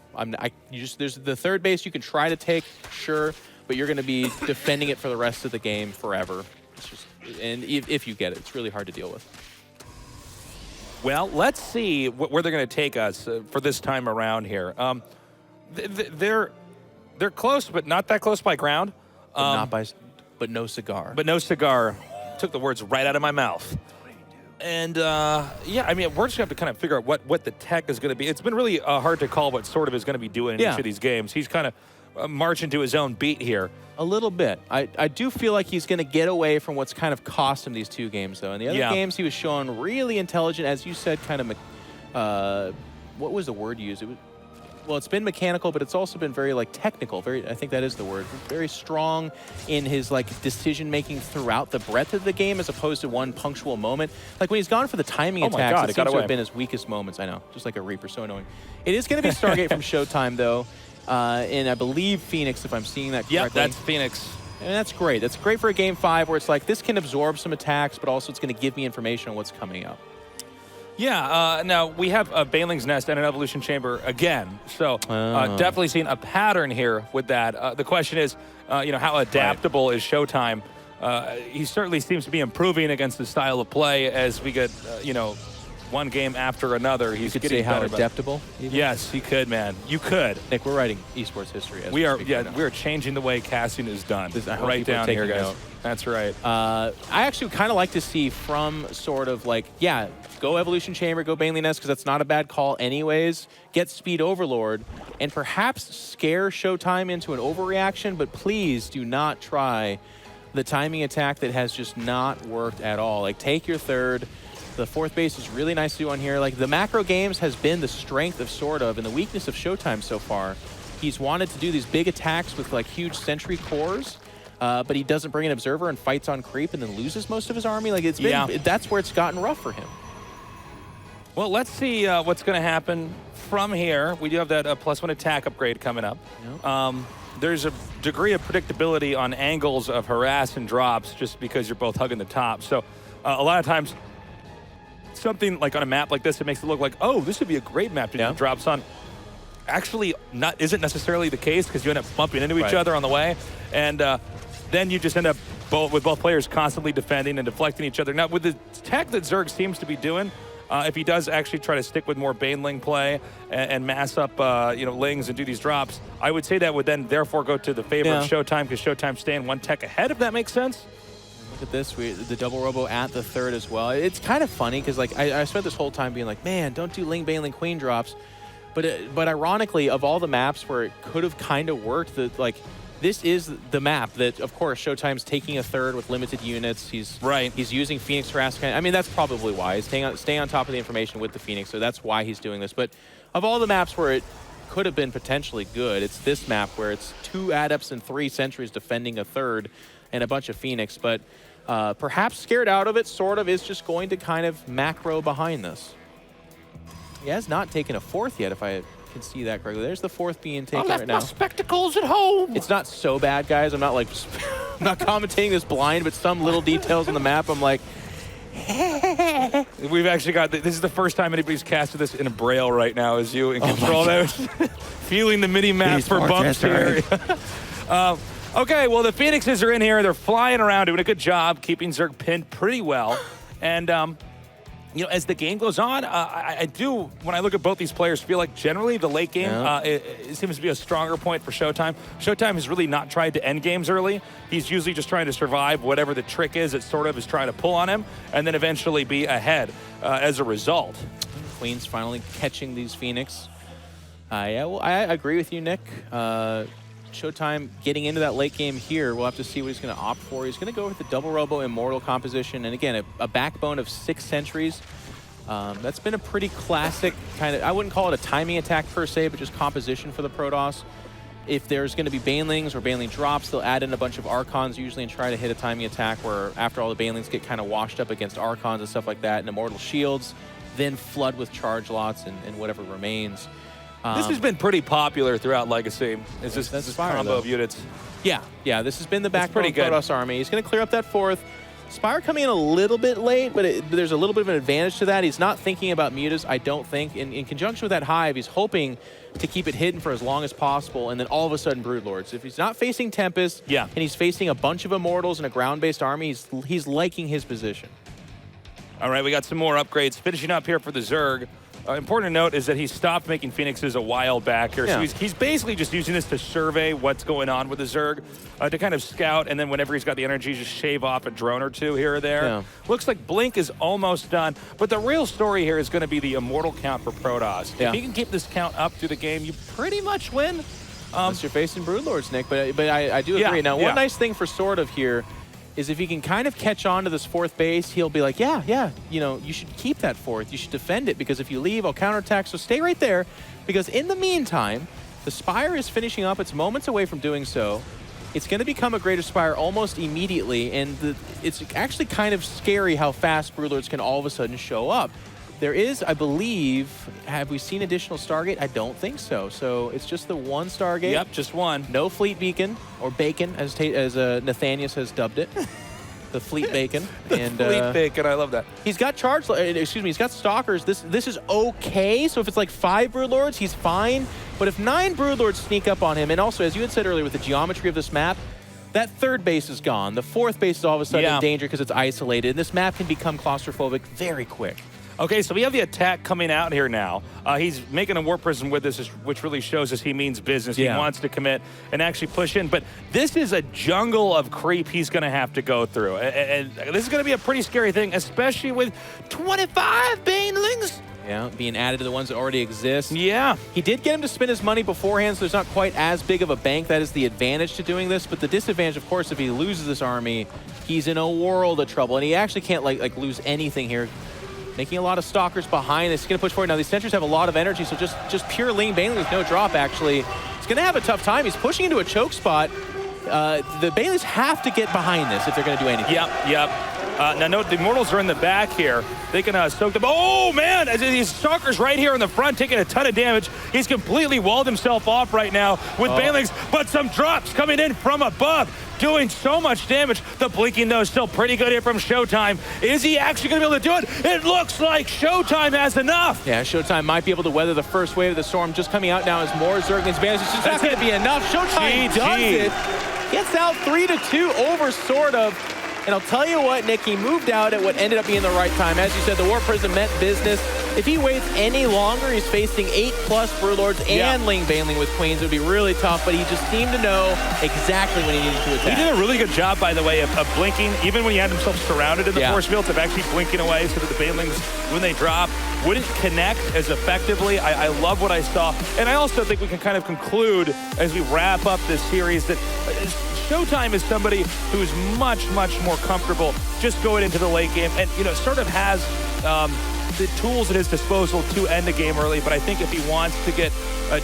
there's the third base you can try to take, sure, but you're going to be defending it for the rest of the game forever. It's just, and if you get it, it's really hard to deal with. Well, let's see where they're going to take us for this time around here. They're close, but not that close by ground. But no cigar. But no cigar. Took the words right out of my mouth. And, yeah, I mean, we're just going to have to kind of figure out what the tech is going to be. It's been really hard to call what SortOf is going to be doing in each of these games. He's kind of marching to his own beat here. A little bit. I do feel like he's going to get away from what's kind of cost him these 2 games, though. In the other games, he was showing really intelligent, as you said, kind of, what was the word used? It was well, it's been mechanical, but it's also been very like technical. I think that is the word. Very strong in his like decision making throughout the breadth of the game, as opposed to one punctual moment. Like when he's gone for the timing attacks, it seems to have been his weakest moments. I know, just like a Reaper, so annoying. It is going to be Stargate from ShoWTimE though, and I believe Phoenix, if I'm seeing that correctly. Yep, that's Phoenix. And that's great. That's great for a Game 5 where it's like, this can absorb some attacks, but also it's going to give me information on what's coming up. Yeah, now we have a Baneling's Nest and an Evolution Chamber again. So definitely seeing a pattern here with that. The question is, you know, how adaptable is ShoWTimE? He certainly seems to be improving against the style of play as we get, you know, one game after another. He's you could getting say how better, adaptable? Yes, he could, man. You could. Nick, we're writing esports history. As we are, we are changing the way casting is done. Right down here, guys. Note. That's right. I actually kind of like to see from sort of like, yeah, go Evolution Chamber, go Baneling Nest, because that's not a bad call anyways. Get Speed Overlord, and perhaps scare ShoWTimE into an overreaction, but please do not try the timing attack that has just not worked at all. Like, take your third. The fourth base is really nice to do on here. Like, the macro games has been the strength of SortOf and the weakness of ShoWTimE so far. He's wanted to do these big attacks with, like, huge sentry cores, but he doesn't bring an observer and fights on creep and then loses most of his army. Like, it's been, that's where it's gotten rough for him. Well, let's see what's going to happen from here. We do have that +1 attack upgrade coming up. Yep. There's a degree of predictability on angles of harass and drops just because you're both hugging the top. So a lot of times, something like on a map like this, it makes it look like, oh, this would be a great map to do drops on. Actually, isn't necessarily the case because you end up bumping into each other on the way. And then you just end up with both players constantly defending and deflecting each other. Now, with the tech that Zerg seems to be doing, if he does actually try to stick with more Baneling play and mass up, you know, Lings and do these drops, I would say that would then therefore go to the favor of ShoWTimE because ShoWTimE staying one tech ahead, if that makes sense. Look at this, the double robo at the third as well. It's kind of funny because like I spent this whole time being like, man, don't do Ling, Baneling, Queen drops. But ironically, of all the maps where it could have kind of worked, this is the map that, of course, ShoWTimE's taking a third with limited units. He's using Phoenix harass. I mean, that's probably why. He's staying on top of the information with the Phoenix, so that's why he's doing this. But of all the maps where it could have been potentially good, it's this map where it's 2 Adepts and 3 Sentries defending a third and a bunch of Phoenix. But perhaps scared out of it, SortOf is just going to kind of macro behind this. He has not taken a fourth yet, if I can see that correctly. There's the fourth being taken right now. I left my spectacles at home. It's not so bad, guys. I'm not like, I'm not commentating this blind, but some little details on the map, I'm like, we've actually got, this is the first time anybody's casted this in a braille right now, is you in control of feeling the mini map for bumps here. Okay, well, the Phoenixes are in here. They're flying around, doing a good job, keeping Zerg pinned pretty well. And, you know, as the game goes on, I do, when I look at both these players, feel like generally the late game it seems to be a stronger point for ShoWTimE. ShoWTimE has really not tried to end games early. He's usually just trying to survive whatever the trick is that SortOf is trying to pull on him, and then eventually be ahead as a result. Queen's finally catching these Phoenix. Yeah, well, I agree with you, Nick. ShoWTimE getting into that late game here. We'll have to see what he's going to opt for. He's going to go with the double robo immortal composition, and again, a backbone of 6 sentries. That's been a pretty classic kind of, I wouldn't call it a timing attack per se, but just composition for the Protoss. If there's going to be Banelings or Baneling drops, they'll add in a bunch of Archons usually and try to hit a timing attack where after all the Banelings get kind of washed up against Archons and stuff like that, and immortal shields, then flood with charge lots and whatever remains. This has been pretty popular throughout Legacy. Is this combo of units? Yeah, this has been the backbone of Protoss army. He's going to clear up that fourth. Spire coming in a little bit late, but there's a little bit of an advantage to that. He's not thinking about mutas, I don't think. In conjunction with that Hive, he's hoping to keep it hidden for as long as possible, and then all of a sudden Broodlords. If he's not facing Tempest, and he's facing a bunch of Immortals and a ground-based army, he's liking his position. All right, we got some more upgrades. Finishing up here for the Zerg. Important to note is that he stopped making Phoenixes a while back here. So he's basically just using this to survey what's going on with the Zerg, to kind of scout, and then whenever he's got the energy, just shave off a drone or two here or there. Looks like Blink is almost done, but the real story here is going to be the immortal count for Protoss. If he can keep this count up through the game, you pretty much win. Unless you're facing Broodlords, Nick, but I do agree. Now, one nice thing for SortOf here is if he can kind of catch on to this fourth base, he'll be like, yeah, you know, you should keep that fourth. You should defend it, because if you leave, I'll counterattack. So stay right there. Because in the meantime, the Spire is finishing up. It's moments away from doing so. It's going to become a Greater Spire almost immediately, and it's actually kind of scary how fast Broodlords can all of a sudden show up. There is, I believe, have we seen additional Stargate? I don't think so. So it's just the one Stargate. Yep, just one. No Fleet Beacon, or Bacon, as Nathanius has dubbed it. The Fleet Bacon. And Fleet Bacon, I love that. He's got he's got Stalkers. This is okay. So if it's like 5 Broodlords, he's fine. But if 9 Broodlords sneak up on him, and also, as you had said earlier, with the geometry of this map, that 3rd base is gone. The 4th base is all of a sudden in danger because it's isolated. And this map can become claustrophobic very quick. Okay, so we have the attack coming out here now. He's making a Warp Prism with this, which really shows us he means business. He wants to commit and actually push in. But this is a jungle of creep he's going to have to go through. And this is going to be a pretty scary thing, especially with 25 Banelings. Yeah, being added to the ones that already exist. Yeah. He did get him to spend his money beforehand, so there's not quite as big of a bank. That is the advantage to doing this. But the disadvantage, of course, if he loses this army, he's in a world of trouble. And he actually can't like lose anything here. Making a lot of Stalkers behind this. He's going to push forward. Now, these sentries have a lot of energy, so just pure lean Baneling with no drop, actually. He's going to have a tough time. He's pushing into a choke spot. The Banelings have to get behind this if they're going to do anything. Yep. Now, note the Immortals are in the back here. They can soak them. Oh, man! These Stalkers right here in the front taking a ton of damage. He's completely walled himself off right now with Banelings, but some drops coming in from above, doing so much damage. The blinking, though, is still pretty good here from ShoWTimE. Is he actually going to be able to do it? It looks like ShoWTimE has enough. Yeah, ShoWTimE might be able to weather the first wave of the storm. Just coming out now is more Zerglings. It's just not going to be enough. ShoWTimE does it. Gets out 3-2 over SortOf. And I'll tell you what, Nick, he moved out at what ended up being the right time. As you said, the Warp Prism meant business. If he waits any longer, he's facing 8+ Broodlords and Ling Baneling with Queens. It would be really tough, but he just seemed to know exactly when he needed to attack. He did a really good job, by the way, of blinking, even when he had himself surrounded in the force fields, of actually blinking away so that the Banelings, when they drop, wouldn't connect as effectively. I love what I saw. And I also think we can kind of conclude as we wrap up this series that ShoWTimE is somebody who is much, much more comfortable just going into the late game and, sort of has the tools at his disposal to end the game early. But I think if he wants to get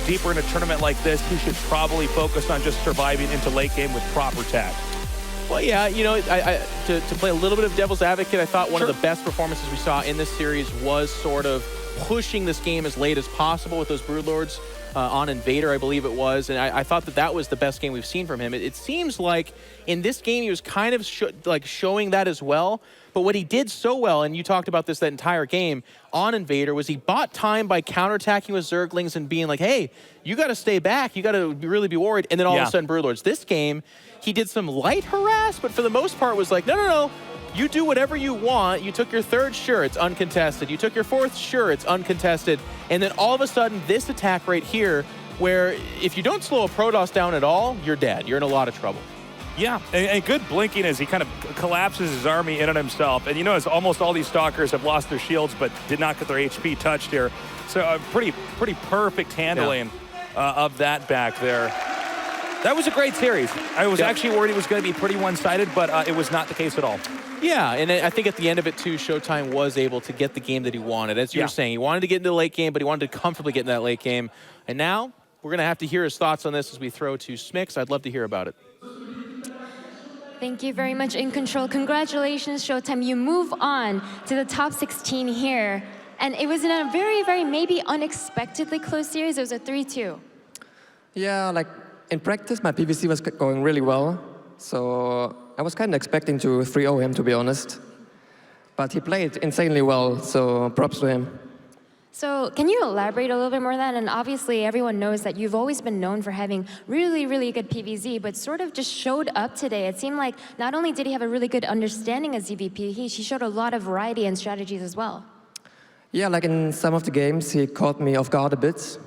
deeper in a tournament like this, he should probably focus on just surviving into late game with proper tact. Well, yeah, to play a little bit of devil's advocate, I thought one of the best performances we saw in this series was sort of pushing this game as late as possible with those Broodlords on Invader, I believe it was. And I thought that was the best game we've seen from him. It seems like in this game he was kind of showing that as well. But what he did so well, and you talked about this that entire game on Invader, was he bought time by counterattacking with Zerglings and being like, hey, you got to stay back. You got to really be worried. And then all of a sudden, Broodlords. This game, he did some light harass, but for the most part was like, no. You do whatever you want. You took your 3rd, sure, it's uncontested. You took your 4th, sure, it's uncontested. And then all of a sudden, this attack right here, where if you don't slow a Protoss down at all, you're dead. You're in a lot of trouble. Yeah, and good blinking as he kind of collapses his army in on himself. And as almost all these Stalkers have lost their shields but did not get their HP touched here. So pretty perfect handling of that back there. That was a great series. I was actually worried it was going to be pretty one-sided, but it was not the case at all. Yeah, and I think at the end of it, too, ShoWTimE was able to get the game that he wanted. As you were saying, he wanted to get into the late game, but he wanted to comfortably get in that late game. And now we're going to have to hear his thoughts on this as we throw to Smix. I'd love to hear about it. Thank you very much, In Control. Congratulations, ShoWTimE. You move on to the top 16 here. And it was in a very, very maybe unexpectedly close series. It was a 3-2. Yeah, in practice, my PvZ was going really well. So I was kind of expecting to 3-0 him, to be honest. But he played insanely well, so props to him. So can you elaborate a little bit more on that? And obviously, everyone knows that you've always been known for having really, really good PvZ, but sort of just showed up today. It seemed like not only did he have a really good understanding of ZVP, he showed a lot of variety and strategies as well. Yeah, in some of the games, he caught me off guard a bit.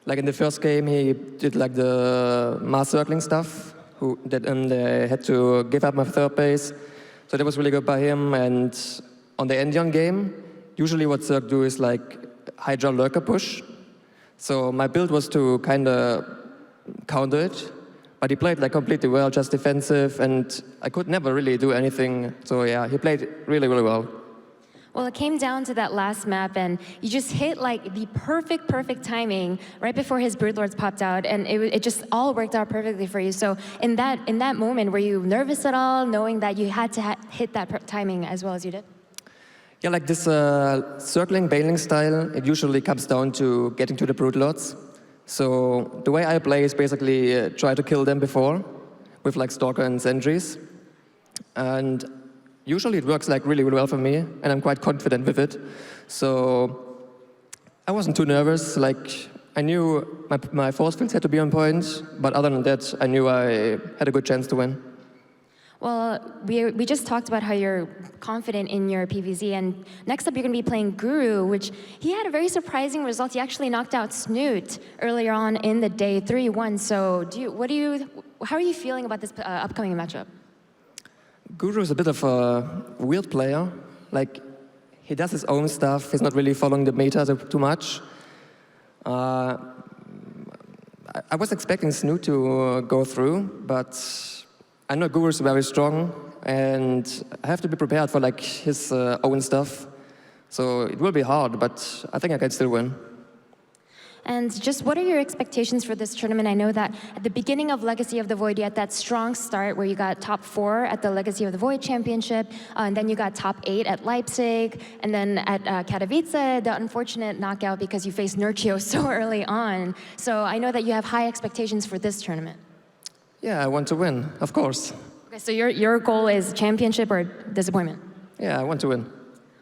In the first game, he did the mass circling stuff, they had to give up my 3rd base. So that was really good by him. And on the Endion game, usually what Zerg do is Hydra Lurker push. So my build was to kind of counter it. But he played completely well, just defensive, and I could never really do anything. So yeah, he played really, really well. Well, it came down to that last map, and you just hit like the perfect timing right before his Broodlords popped out, and it just all worked out perfectly for you. So in that moment, were you nervous at all, knowing that you had to hit that timing as well as you did? Yeah, like this circling bailing style, it usually comes down to getting to the Broodlords. So the way I play is basically try to kill them before with like Stalker and Sentries. And usually it works like really well for me, and I'm quite confident with it. So I wasn't too nervous. Like I knew my force fields had to be on point, but other than that, I knew I had a good chance to win. Well, we just talked about how you're confident in your PvZ, and next up you're going to be playing Guru, which he had a very surprising result. He actually knocked out Snoot earlier on in the day, 3-1. So how are you feeling about this upcoming matchup? Guru is a bit of a weird player. Like, he does his own stuff. He's not really following the meta too much. I was expecting Snoot to go through, but I know Guru is very strong, and I have to be prepared for like his own stuff. So it will be hard, but I think I can still win. And just what are your expectations for this tournament? I know that at the beginning of Legacy of the Void, you had that strong start where you got top 4 at the Legacy of the Void Championship, and then you got top 8 at Leipzig, and then at Katowice, the unfortunate knockout because you faced Nurchio so early on. So I know that you have high expectations for this tournament. Yeah, I want to win, of course. Okay, so your goal is championship or disappointment? Yeah, I want to win.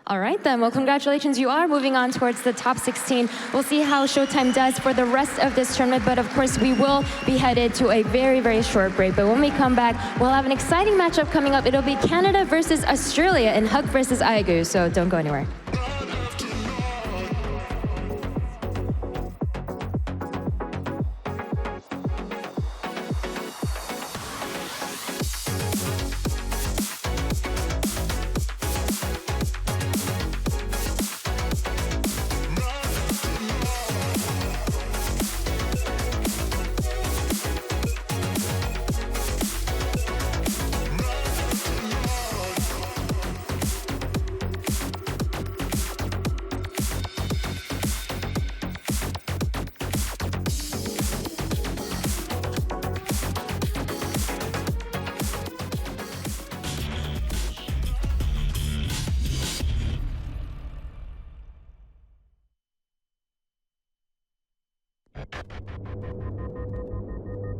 All right then, well congratulations, you are moving on towards the top 16. We'll see how ShoWTimE does for the rest of this tournament, but of course we will be headed to a very short break. But when we come back, we'll have an exciting matchup coming up. It'll be Canada versus Australia and Huck versus Aigu, so don't go anywhere.